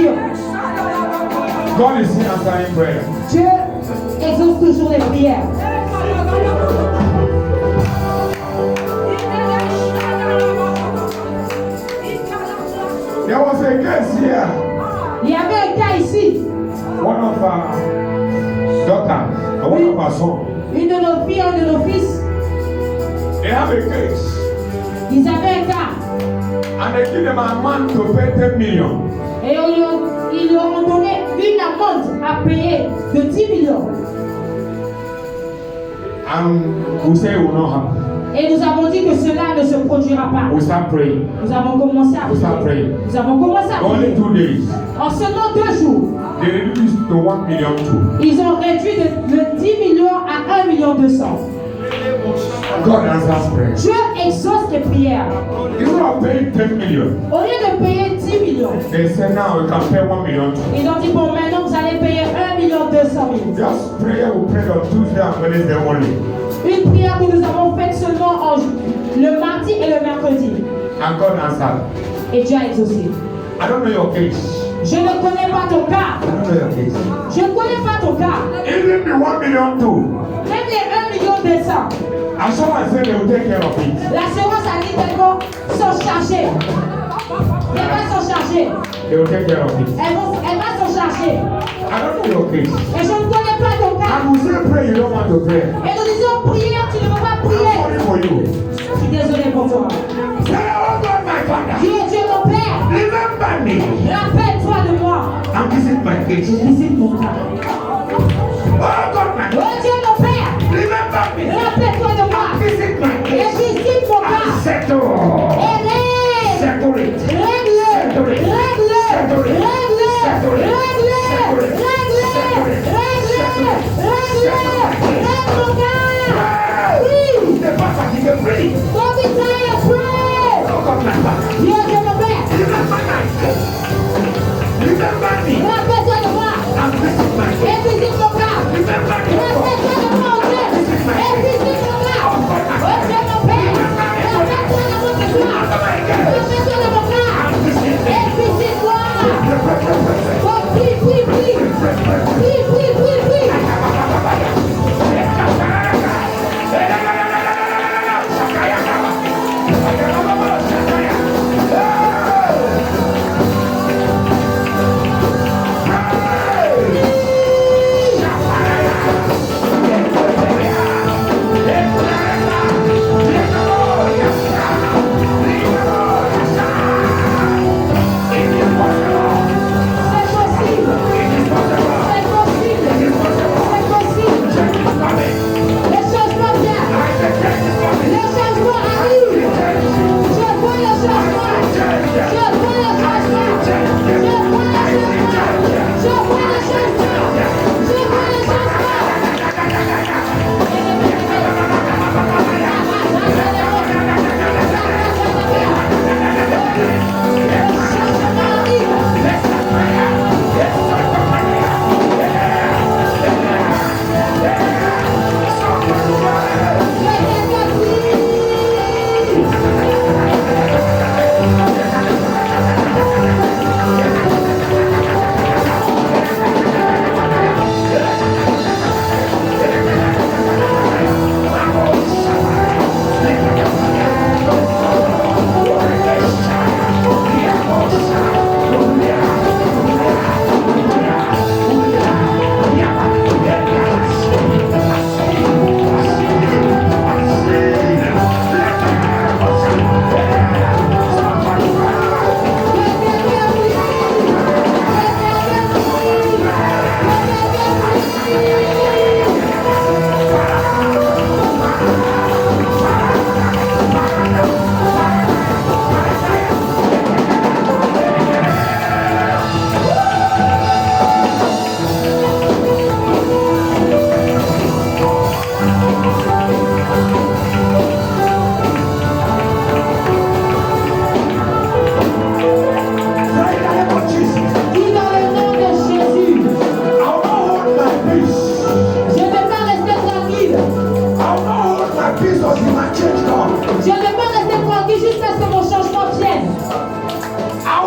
sûr. God is still answering prayer. Dieu exauce toujours les prières. There was a case here. Il y avait un cas ici. One of our daughters, one of our sons. Une de nos filles, un de nos fils. They have a case. Ils avaient un cas. And they give them a man to pay 10 million. Et ils leur ont donné une amende à payer de 10 millions. And we say it will not happen. Et nous avons dit que cela ne se produira pas. We start praying. Nous avons commencé à prier. Nous avons commencé à Only prier. 2 days. En seulement 2 jours, They reduced to 1 million too. ils ont réduit de 10 millions à 1 million 200. God answers prayer. Dieu exauce les prières. Instead of paying 10 million, Au lieu de payer 10 millions, they say now we can pay 1 million too. ils ont dit bon maintenant vous allez payer 1 million 200 000. Just prayer we pray on Tuesday and Wednesday only. Une prière que nous avons faite seulement le mardi et le mercredi. And God answered. Et Dieu a exaucé. I don't know your case. Je ne connais pas ton cas. I don't know your case. Je ne connais pas ton cas. Even the 1 million too. Même les 1 million 200. As someone said they will take care of it. L'assurance a dit qu'elles vont s'en charger. Elles vont s'en charger. They will take care of it. Elle va s'en charger. I don't know your case. Et je ne connais pas ton cas. And we say pray, you don't want to pray. Et nous disons prière, tu ne veux pas I'm prier. sorry for you. Je suis désolé pour toi. Say, oh God, my Father, Dieu mon Père, remember me rappelle-toi de moi. and visit my case. Visite mon cas. Oh God, my Oh Father, Dieu mon Père, remember me rappelle-toi de moi. and visit my Et case. visite mon And cas. settle. Et règle. Settle it. Règle. Settle it. Règle. Settle it. Règle. Settle it. Règle. Settle it. Règle. Settle it. Règle. Settle it. Règle mon cas. Oui. The Papa, he can pray. Don't be tired, pray. Oh God, my Father, Dieu mon Père, remember my case. Remember me rappelle-toi de moi. and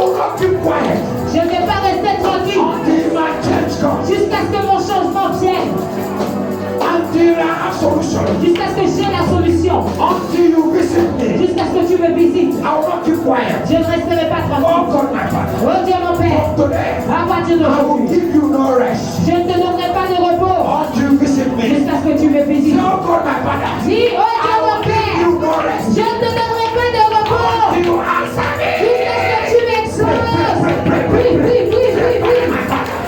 will not keep quiet. Je ne vais pas rester tranquille. Until my change comes. Jusqu'à ce que mon changement vienne. Until I have solution. Jusqu'à ce que j'ai la solution. Until you visit me. Jusqu'à ce que tu me visites. I will not keep quiet. Je ne resterai pas Oh tranquille. God, my Father. Oh Dieu mon Père. From today, À partir I will d'aujourd'hui, give you no rest. je ne te donnerai pas de repos. Until you visit me. Jusqu'à ce que tu me visites. Oh God, my Father. Dis, oh Dieu mon Give Père. you no rest. Je ne te donnerai pas de repos. Until you answer me. Jusqu'à ce que tu m'exauces. Prie, prie, prie, prie, prie.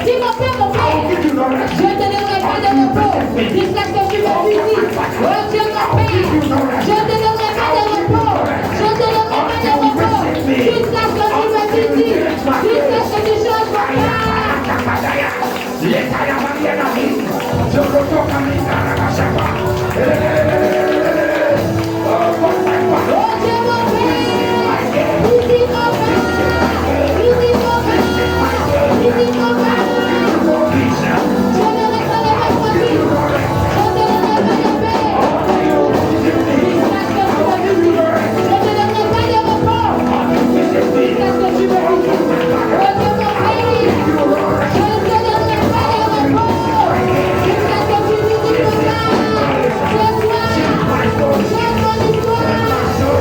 Dis mon Père, mon Père. Give you no rest. Je ne te donnerai pas de repos. Jusqu'à ce que tu me visites. Oh Dieu mon Père. Je ne te donnerai pas de repos. Je ne te donnerai pas de repos. Jusqu'à ce que tu me visites. Jusqu'à ce que tu changes mon cœur. Oh Dieu mon Père. Visite mon cœur. Visite mon cœur. Visite mon cœur. Je ne resterai pas tranquille. Je ne te donnerai pas de paix. Jusqu'à ce que tu me visites. Je ne te donnerai pas de repos. Jusqu'à ce que tu me visites. Oh Dieu mon Père. Je ne te donnerai pas de repos. Jusqu'à ce que tu visites mon cœur. Ce soir. Change mon histoire.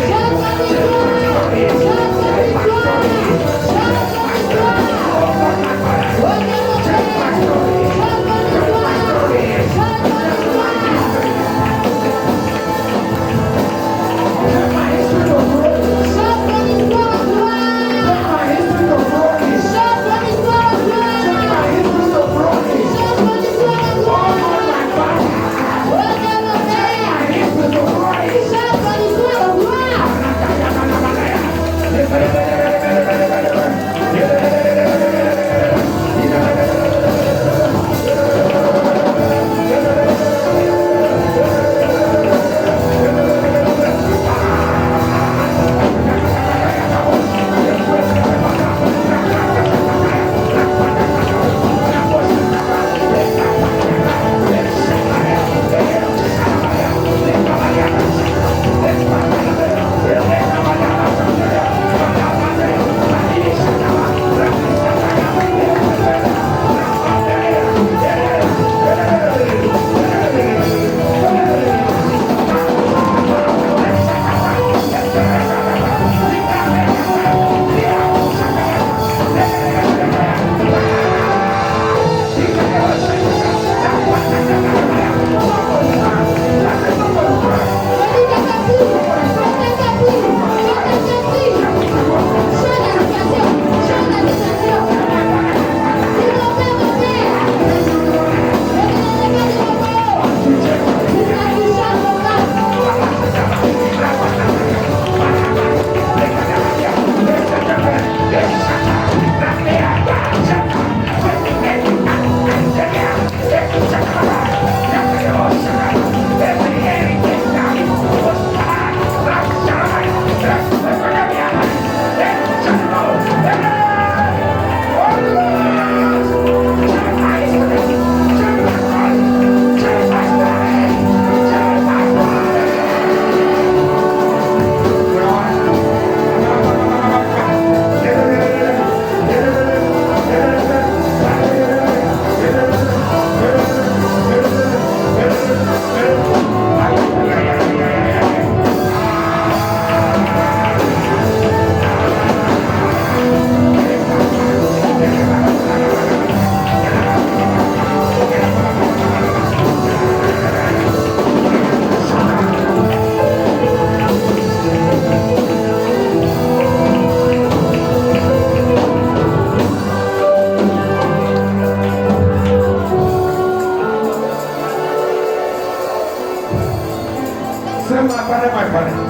Change mon histoire. Change mon histoire. Change mon histoire. Oh Dieu mon Père. Change mon histoire. Change mon histoire. Change mon histoire en gloire. Change mon histoire en gloire. Change mon histoire en gloire. Oh Dieu mon Père. Change mon histoire en gloire.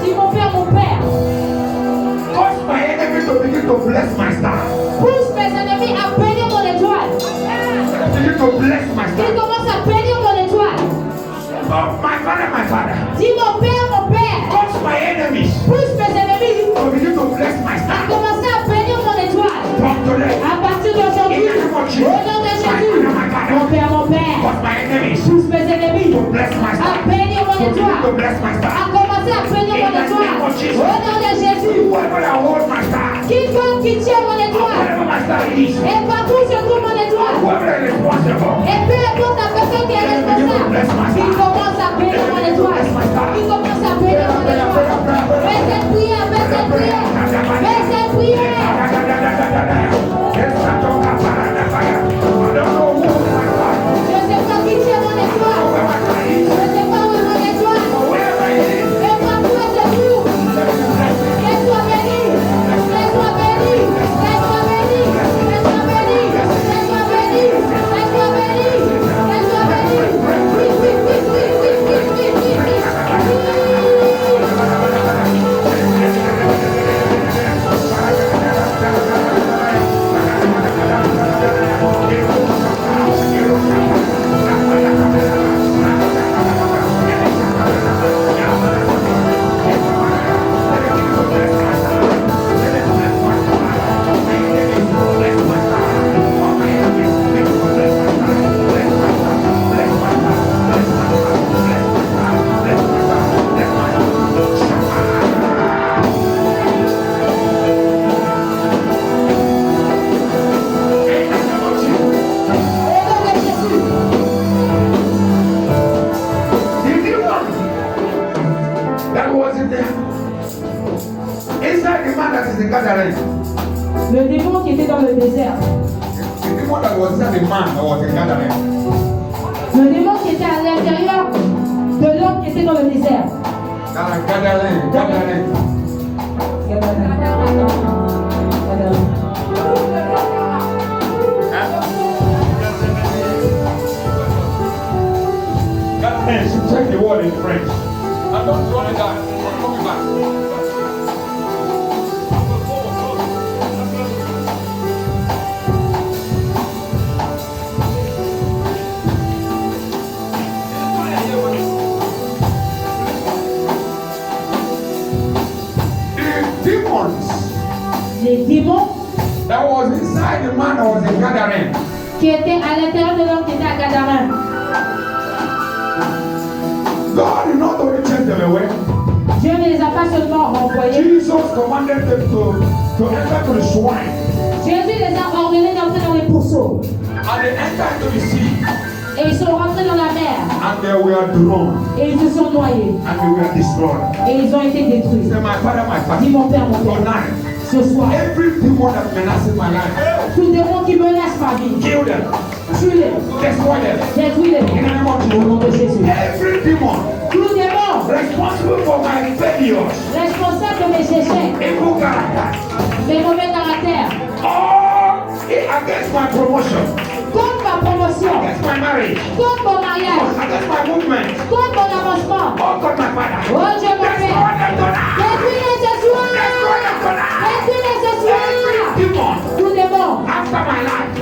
Dis mon Père, mon Père. Cause my enemy to begin to bless my star. Pousse mes ennemis à bénir mon étoile. Begin to bless my Ils star. commencent à bénir mon étoile. Oh, my Father. Dis mon Père, mon Père. Cause my enemies Pousse mes ennemis to begin to bless my à star. commencer à bénir mon étoile. From today. À partir d'aujourd'hui, au nom de Jésus, mon Père, Cause my enemies pousse mes ennemis to bless my à star. bénir mon To begin to étoile. bless my À star. commencer à bénir mon étoile. Au nom de Jésus, Whoever that hold my star. quiconque qui tient mon étoile, Et partout se trouve mon étoile. Et peu importe la personne qui est responsable, il commence à bénir mon étoile. Il commence à bénir mon étoile. Fais cette prière, fais cette prière. Fais cette prière. Je ne sais pas qui tient mon étoile. Je ne sais pas où est mon étoile. Et partout elle se trouve. Qu'elle soit bénie. Qu'elle soit bénie. Qu'elle soit bénie. Qu'elle soit bénie. Qu'elle soit bénie. Qu'elle soit bénie. Qu'elle soit bénie. Oui, oui, oui, oui, oui, oui, oui, oui, oui. Le démon qui était dans le désert. Le démon qui était à l'intérieur de l'homme qui était dans le désert. Check the word in French. I don't want to die. I'll be back. Les démons that was inside the man that was in Gadarene, qui étaient à l'intérieur de l'homme qui était à Gadarène. God did not only take them away. Dieu ne les a pas seulement renvoyés. Jesus commanded them to enter to the swine. Jésus les a ordonnés d'entrer dans les pourceaux. And they entered to the sea. Et ils sont rentrés dans la mer. And they were drowned. Et ils se sont noyés. And they were destroyed. Et ils ont été détruits. Say, my father, dis mon père, tonight, ce soir, every demon that menaces my life, tout démon qui menace ma vie, kill them, tue-les, destroy them, détruis-les, in the name of au nom de Jésus. Every demon tout démon responsible for my failures, responsable de mes échecs, evil character, mes mauvais caractères, or against my promotion, contre ma promotion, against my marriage, contre mon mariage, against my movement, contre mon avancement, or contre my father. Oh Dieu mon Père, détruis-les ce soir, détruis-les ce soir. Tout démon After my life,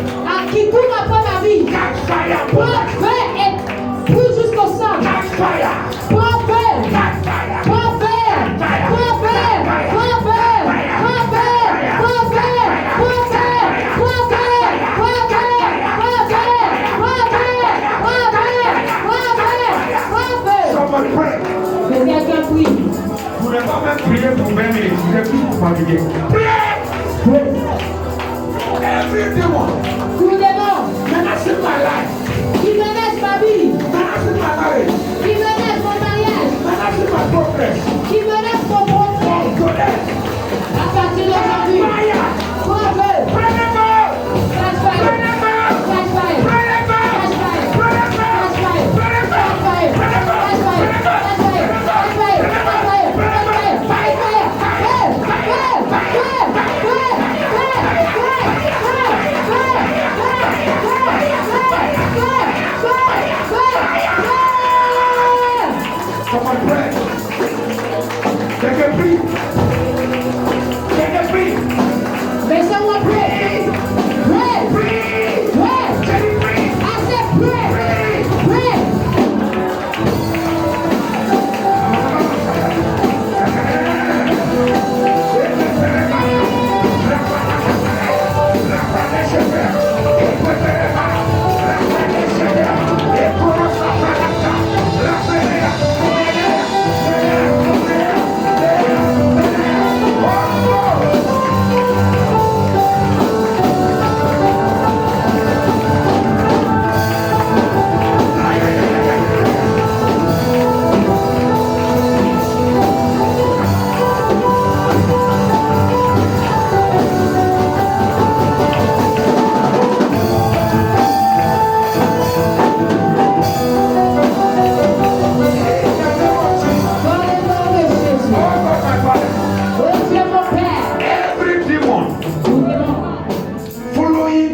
qui court après ma vie, catch fire, prends feu et brûle jusqu'au sang. catch fire, Prends feu, catch fire, prends feu, prends feu, prends feu, prends feu, prends feu, prends feu, prends feu, prends feu, prends feu, prends feu, prends feu. somebody pray. Mais quelqu'un prie. Vous n'avez pas même prié pour 20 minutes, vous êtes tous pour fatiguer. Priez! Every demon Tout démon menacing my life, qui menace ma vie, menacing my marriage, qui menace mon mariage, menacing my progress, qui menace mon progrès, today, à partir d'aujourd'hui, prends feu, catch fire, catch fire, catch fire, catch fire, catch fire, catch fire, catch fire, catch fire, catch fire, catch fire, catch fire, Come on, pray. Take a breath. Take a breath.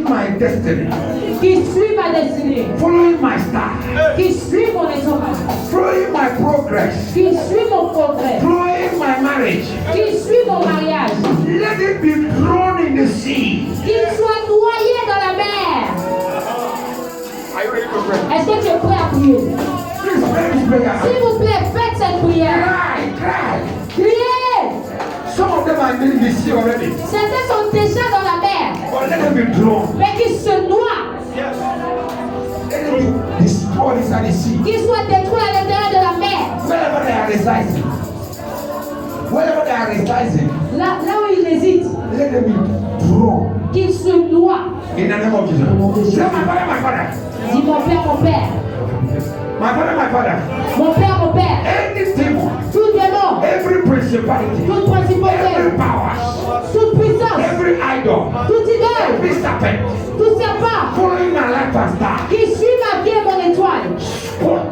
my destiny, qui suit ma destinée, following my star, qui suit mon étoile, following my progress, qui suit mon progrès, following my marriage. qui suit mon mariage, Let it be thrown in the sea. qu'il soit noyé dans la mer. Are you ready to pray? Est-ce que tu es prêt à prier? Please pray this prayer. S'il vous plaît, faites cette prière. Cry. Criez! Some of them are in the sea already. Certains sont déjà dans la mer, But let them be thrown. mais qu'ils se noient, Let them be destroyed inside the sea. qu'ils soient détruits à l'intérieur de la mer. Wherever they are residing. Wherever they are residing. Là où ils résident, Let them be thrown. qu'ils se noient. In the name of Jesus. Au nom de Jésus. Say, my father, my father. Dis mon père, mon père. My father, my father. Mon père, mon père. Any demon, Tout démon, every principality, toute principauté, every power, toute puissance, every idol, toute idole, every serpent, tout serpent following my life and star, qui suit ma vie et mon étoile.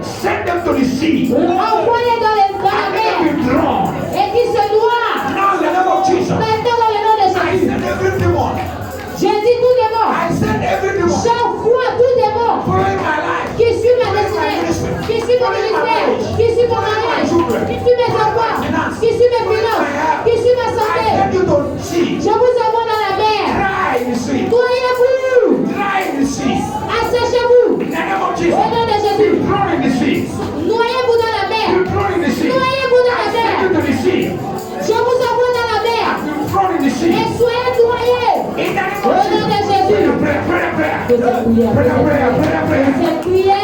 send them to the sea. Envoyez dans la And let mer them be drawn. et qui se noient. Now in the name of Jesus. Maintenant dans le nom de I Jésus. send every demon. J'ai dit tout démon. I send every demon J'envoie tout démon following my life. qui suit ma destinée, qui suit mon ministère, qui suit mon mariage, qui suit mes enfants, qui suit mes finances, qui suit ma I santé. send you to the sea. Je vous envoie dans la mer. Dry in the sea. Noyez-vous. Dry in the sea. Asséchez-vous. In the name of Au Jesus. nom de Be Jésus. thrown in the sea. Noyez-vous dans la mer. Be thrown in the sea. Noyez-vous dans I la send you mer. to the sea. Je vous envoie dans la mer. Be thrown in the sea. Et soyez noyés. In the name Au of nom de Jesus. Jésus. Pray, pray, pray. Que cette prière, Pray, pray, pray, pray. cette prière.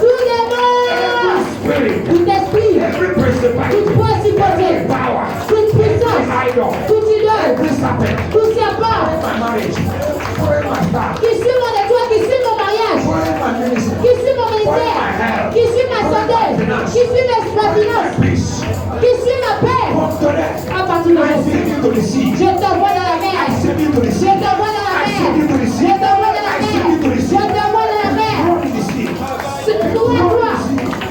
Tout démon. Spirit. Tout esprit. Every principality. Toute principauté. Every power. Toute puissance. Every idol. Toute idole. Every serpent. Tout serpent. My marriage. Following my star. Qui suit mon étoile, qui suit mon mariage. Following my ministry. Qui suit mon ministère. Qui suit ma santé. Qui suit ma finance. Peace. Qui suit ma paix. Come to them. À partir de I aujourd'hui. send you to the sea. Je t'envoie dans la mer. I send you to the Je sea. t'envoie dans la I mer. send you to the Je sea. t'envoie dans la I mer. send you to the Je sea. t'envoie dans la mer. Thrown in the sea. Noie-toi.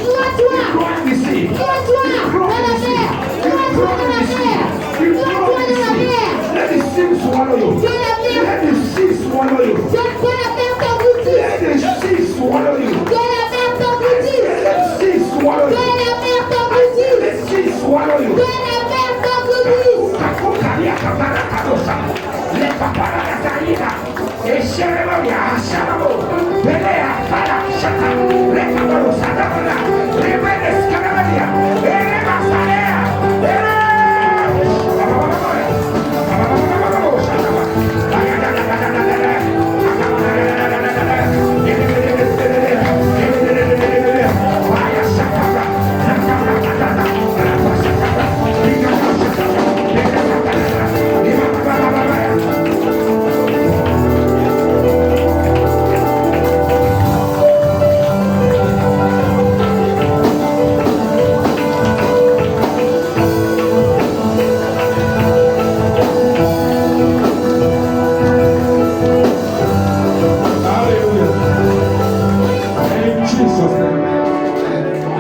Noie-toi. Thrown in the sea. Noie-toi dans la mer. Noie-toi dans la mer. Noie-toi dans la mer. Let the sea swallow you. Que la mer, Let the sea swallow you. que la mer t'engloutisse. Let the sea swallow you. Que la mer t'engloutisse. Let the sea swallow Que you. la mer Let t'engloutisse. the sea swallow you. Que la mer t'engloutisse. Kakukalia kabara kadosa. Le kapara katarina. Eshereba ya sharabo. Pelea para shaka. Le kabaro sadabana. Rebele skarabadia. Ereba sarea.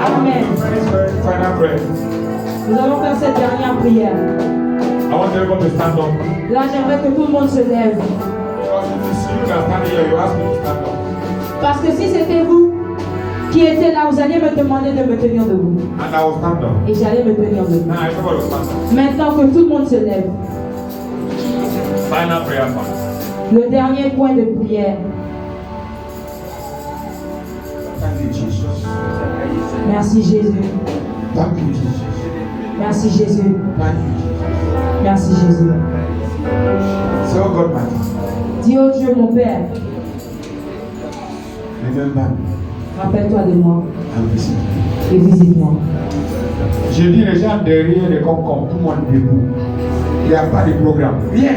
Amen. Final prayer. Nous allons faire cette dernière prière. I want everyone to stand up. Là, j'aimerais que tout le monde se lève. Because if you see you that standing here, you ask me to stand up. Parce que si c'était vous qui étiez là, vous alliez me demander de me tenir debout. And I will stand up. Et j'allais me tenir debout. Now everybody will stand up. Maintenant que tout le monde se lève, Final prayer point. le dernier point de prière. Thank you, Jesus. Merci Jésus. Thank you, Jesus. Merci Jésus. Thank you, Jesus. Merci Jésus. Say, oh God, my Father, Dis au Dieu mon Père, remember me rappelle-toi de moi and visit me. et visite-moi. J'ai dit les gens derrière les concombre, tout le monde debout. Il n'y a pas de programme. Viens.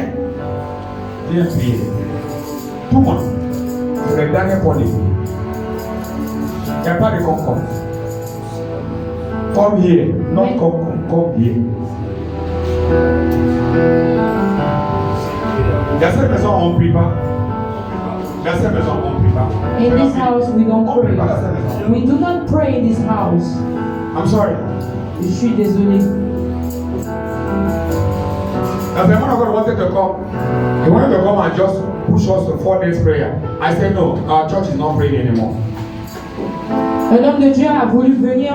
Viens prier. Tout le monde. C'est le dernier point de vue. Il n'y a pas de concombre. Come here. Not come here. Il y a cette maison, on ne prie pas. Il y a cette maison, on ne prie pas. In this house we don't On ne prie pas dans pray. cette maison. We do not pray in this house. I'm sorry. Je suis désolé. As the man of God wanted to come, he wanted to come and just push us to 4 days prayer. I said, no, our church is not praying anymore. Un homme de Dieu a voulu venir.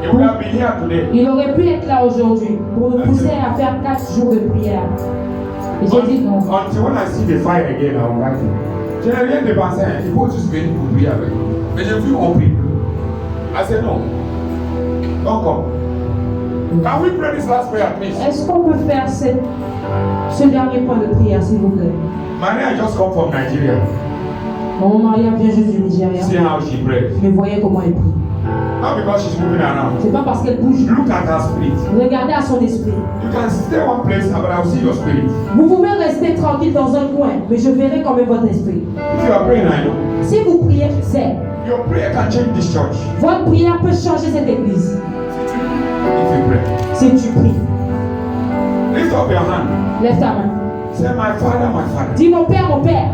He would have been here today. Il aurait pu être là aujourd'hui pour nous pousser à faire 4 jours de prière. Et j'ai dit non. Until when I see the fire again, I will write it. Je n'ai rien dépensé, il faut juste venir pour prier avec. Mais j'ai vu on prie. I said no. Don't come. Can we pray this last prayer, please? Est-ce qu'on peut faire ce dernier point de prière, s'il vous plaît? My name just come from Nigeria. Mon mari vient juste du Nigeria. See how she prays. Mais voyez comment elle prie. Not because she's moving around. C'est pas parce qu'elle bouge. Look at her spirit. Regardez à son esprit. You can stay one place, but I'll see your spirit. Vous pouvez rester tranquille dans un coin, mais je verrai quand même votre esprit. If you are praying, I know. Si vous priez, je sais. Your prayer can change this church. Votre prière peut changer cette église. If you pray. Si tu pries. Lift up your hand. Lève ta main. Say, my father, my father. Dis mon père, mon père.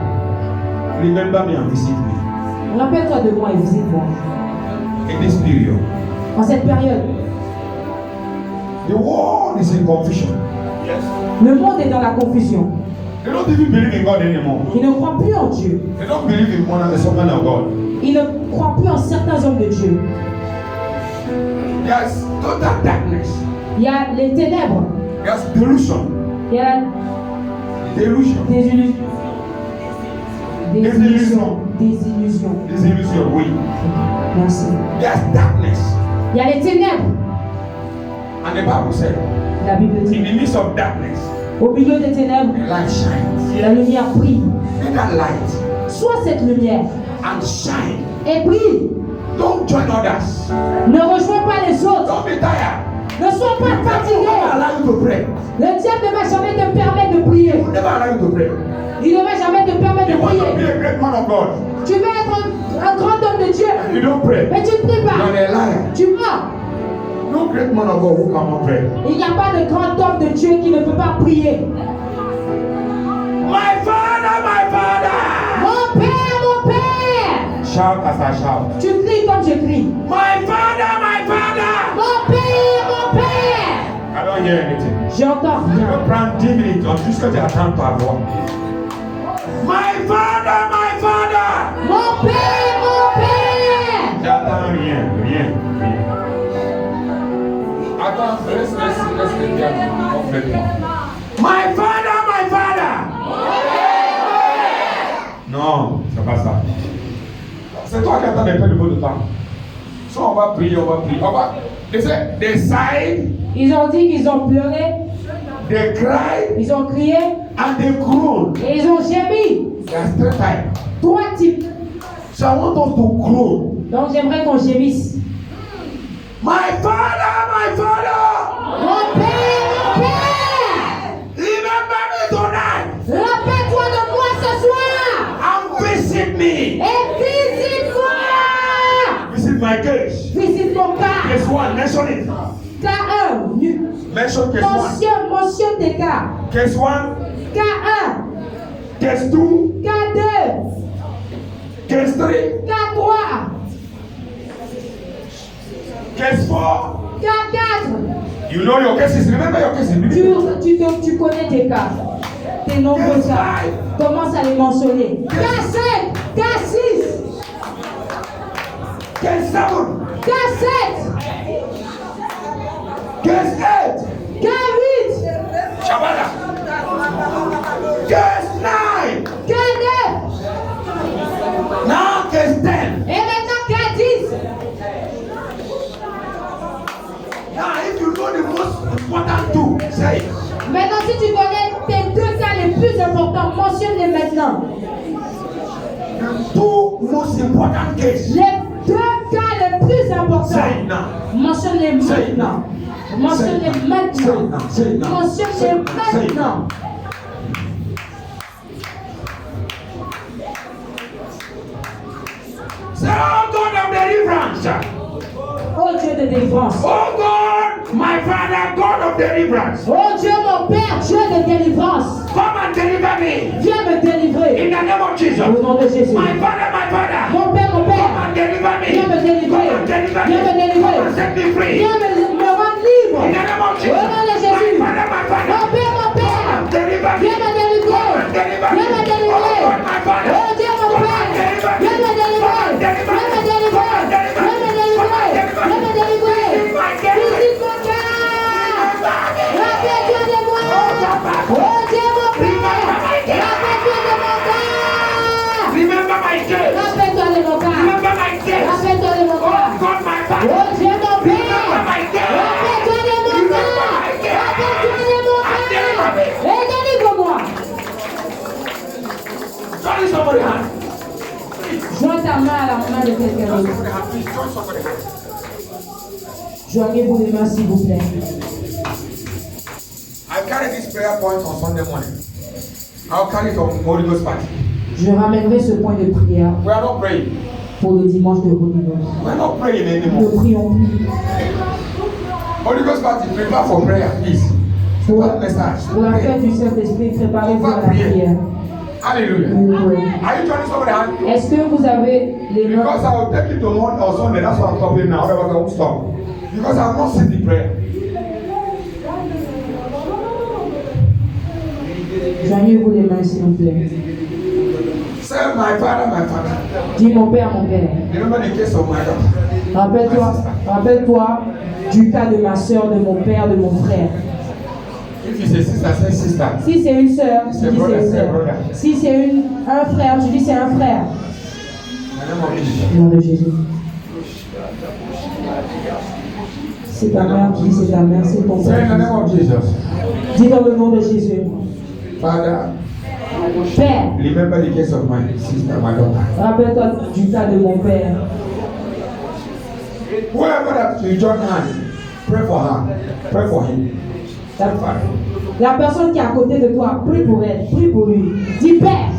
Remember me and visit me. Rappelle-toi de moi et visite-moi. In this period. En cette période. The world is in confusion. Yes. Le monde est dans la confusion. They don't even believe in God anymore. Ils ne croient plus en Dieu. They don't believe in one and something of God. Ils ne croient plus en certains hommes de Dieu. There's total darkness. Il y a les ténèbres. There's delusion. Il y a Delusion. Désillusion. Desillusion, oui. Merci. There's darkness. Il y a les ténèbres. And the Bible said, La Bible dit, in the midst of darkness, au milieu des ténèbres, the light shines. la lumière brille. Let that light Sois cette lumière and shine. et brille. Don't join others. Ne rejoins pas les autres. Don't be tired. Ne sois pas Never fatigué. allow you to pray. Le diable ne va jamais te permettre de prier. He will never allow you to pray. Il ne va jamais te permettre You de want to be prier. a great man of God. Tu veux être un grand homme de Dieu, You don't pray. mais tu ne pries You pas. are a liar. Tu mens. No great man of God who cannot pray. Il n'y a pas de grand homme de Dieu qui ne peut pas prier. My father, my father. Mon père, mon père. Shout as I shout. Tu cries comme je crie. My father, my father. Mon père, mon père. I don't hear anything. J'entends Je rien. prends 10 minutes jusqu'à tu attends ta voix. My father, my father. Mon père, mon père. J'attends rien. Attends, laisse le diable complètement. My father, my father. Non, c'est pas ça. C'est toi qui attends des peu de temps. Soit on va prier, on va. They sighed. Ils ont dit qu'ils ont pleuré, They cried ils ont crié and they groaned. et ils ont gémi. There's 3 types. 3 types. So I want us to groan. Donc j'aimerais qu'on gémisse. My father, my father. Mon père, mon père. Remember me tonight Rappelle-toi de moi ce soir. and visit me. Et visite-moi. Visit my case. Visite mon cas. Case 1, mention it. K1. Mention case 1. Mentionne tes cas. Case 1, K1. case 2, K2. case 3, K3. case 4. K4. You know your cases. Remember your cases. Tu connais tes cas. Tes nombreux cas. Commence à les mentionner. K5. K6. Case 7, K7. case 8. K8. Shabala. Case 9. K9. Now case 10. Et maintenant K10. Now if you know the most important two, say it. Maintenant, si tu connais tes 2 cas les plus importants, mentionne-les maintenant. The 2 most important cases. Les 2 cas les plus importants. Say it now. Mentionne-les maintenant. Mentionne-les maintenant. Mentionne-les maintenant. Say, oh God of deliverance. Oh Dieu de délivrance. Oh God, my Father, God of deliverance. Oh Dieu mon Père, Dieu de délivrance. Come and deliver me. Viens me délivrer. In the name of Jesus. Au nom de Jésus. My Father. Mon Père, Come and deliver me. viens me délivrer. Come and deliver me. Viens me délivrer. Come and set me free. Viens me rendre libre. In the name of Au Jesus. nom de Jésus. My Father. Mon Père, Join somebody's hand. Joins ta main à la main de quelqu'un d'autre. Joignez-vous les mains, s'il vous plaît. I carry this prayer point on Sunday morning. I'll carry it on Holy Ghost party. Je ramènerai ce point de prière We are not praying. pour le dimanche de Holy Ghost. We are not praying Nous anymore. ne prions plus. Holy Ghost party, prepare for prayer, please. C'est Pour pas le message. la fête du Saint-Esprit, préparez-vous à la prière. Hallelujah. Nous prions. Are you joining somebody's hand? Est-ce que vous avez les mains? Because I will take it to one or Sunday. That's why I'm stopping now. Otherwise, I won't stop. Because I have not seen the prayer. Joignez-vous les mains, s'il vous plaît. Say, my father, my father. Dis mon père, mon père. Remember the case of my daughter. Rappelle-toi du cas de ma soeur, de mon père, de mon frère. If it's a sister, say sister. Si c'est une sœur, tu C'est dis brother, c'est une c'est sœur. brother. Si c'est un frère, tu dis c'est un frère. In the name of Jesus. Au nom de Jésus. C'est ta mère, tu dis c'est ta mère, c'est ton Say in the père. name of Jesus. Dis dans le nom de Jésus. Father, Père, remember the case of my sister, my daughter. rappelle-toi du cas de mon père. Whoever that you join hand, pray for her. Pray for him. La personne qui est à côté de toi, prie pour elle, prie pour lui. Dis Père,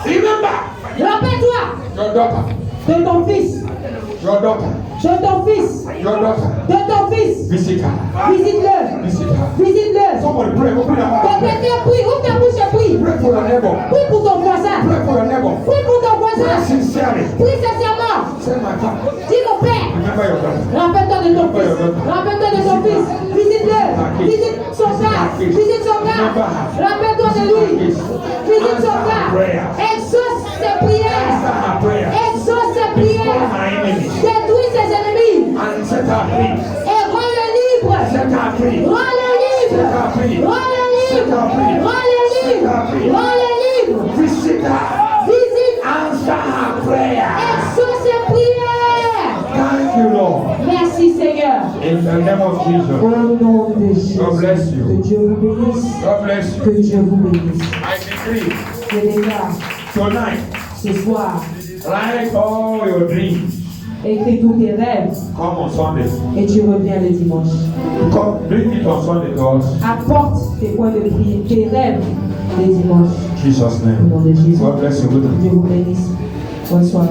Remember rappelle-toi your daughter. de ton fils, Your daughter. de ton fils, Your daughter. de ton fils. Visit her. Visite-le, Visit her. visite-le. Somebody pray. Open your Quand mouth. quelqu'un prie, ouvre ta bouche et prie. Pray for your neighbor. Prie pour ton voisin. Pray for your neighbor. Prie pour ton Pray voisin. sincerely. Prie sincèrement. Say my father. Dis mon père. Remember your daughter. Rappelle-toi de ton fils. Rappelle-toi de ton fils. Visite-le. Visite son père. Visite son père. Rappelle-toi de lui. Visite son père. Exauce ses prières. Exauce ses prières. Détruis ses ennemis. And set her free. Et rends-le libre. Set her free. Rends-le libre. Rends-le libre. Rends-le libre. Rends-le libre. Visit her. Visite. Answer her prayer. Exauce ses prières. Thank you, Lord. Merci Seigneur. In the name of Jesus. Au nom de Jésus. God bless you. Que Dieu vous bénisse. God bless you. Que Dieu vous bénisse. I decree Je déclare tonight, ce soir, write all your dreams. écris tous tes rêves Come on Sunday. et tu reviens le dimanche. Come, bring it on Sunday to us. Apporte tes points de prière, tes rêves les dimanches. Jesus' Au name. nom de Jésus. God bless you. Good night. Dieu vous bénisse. Bonne soirée.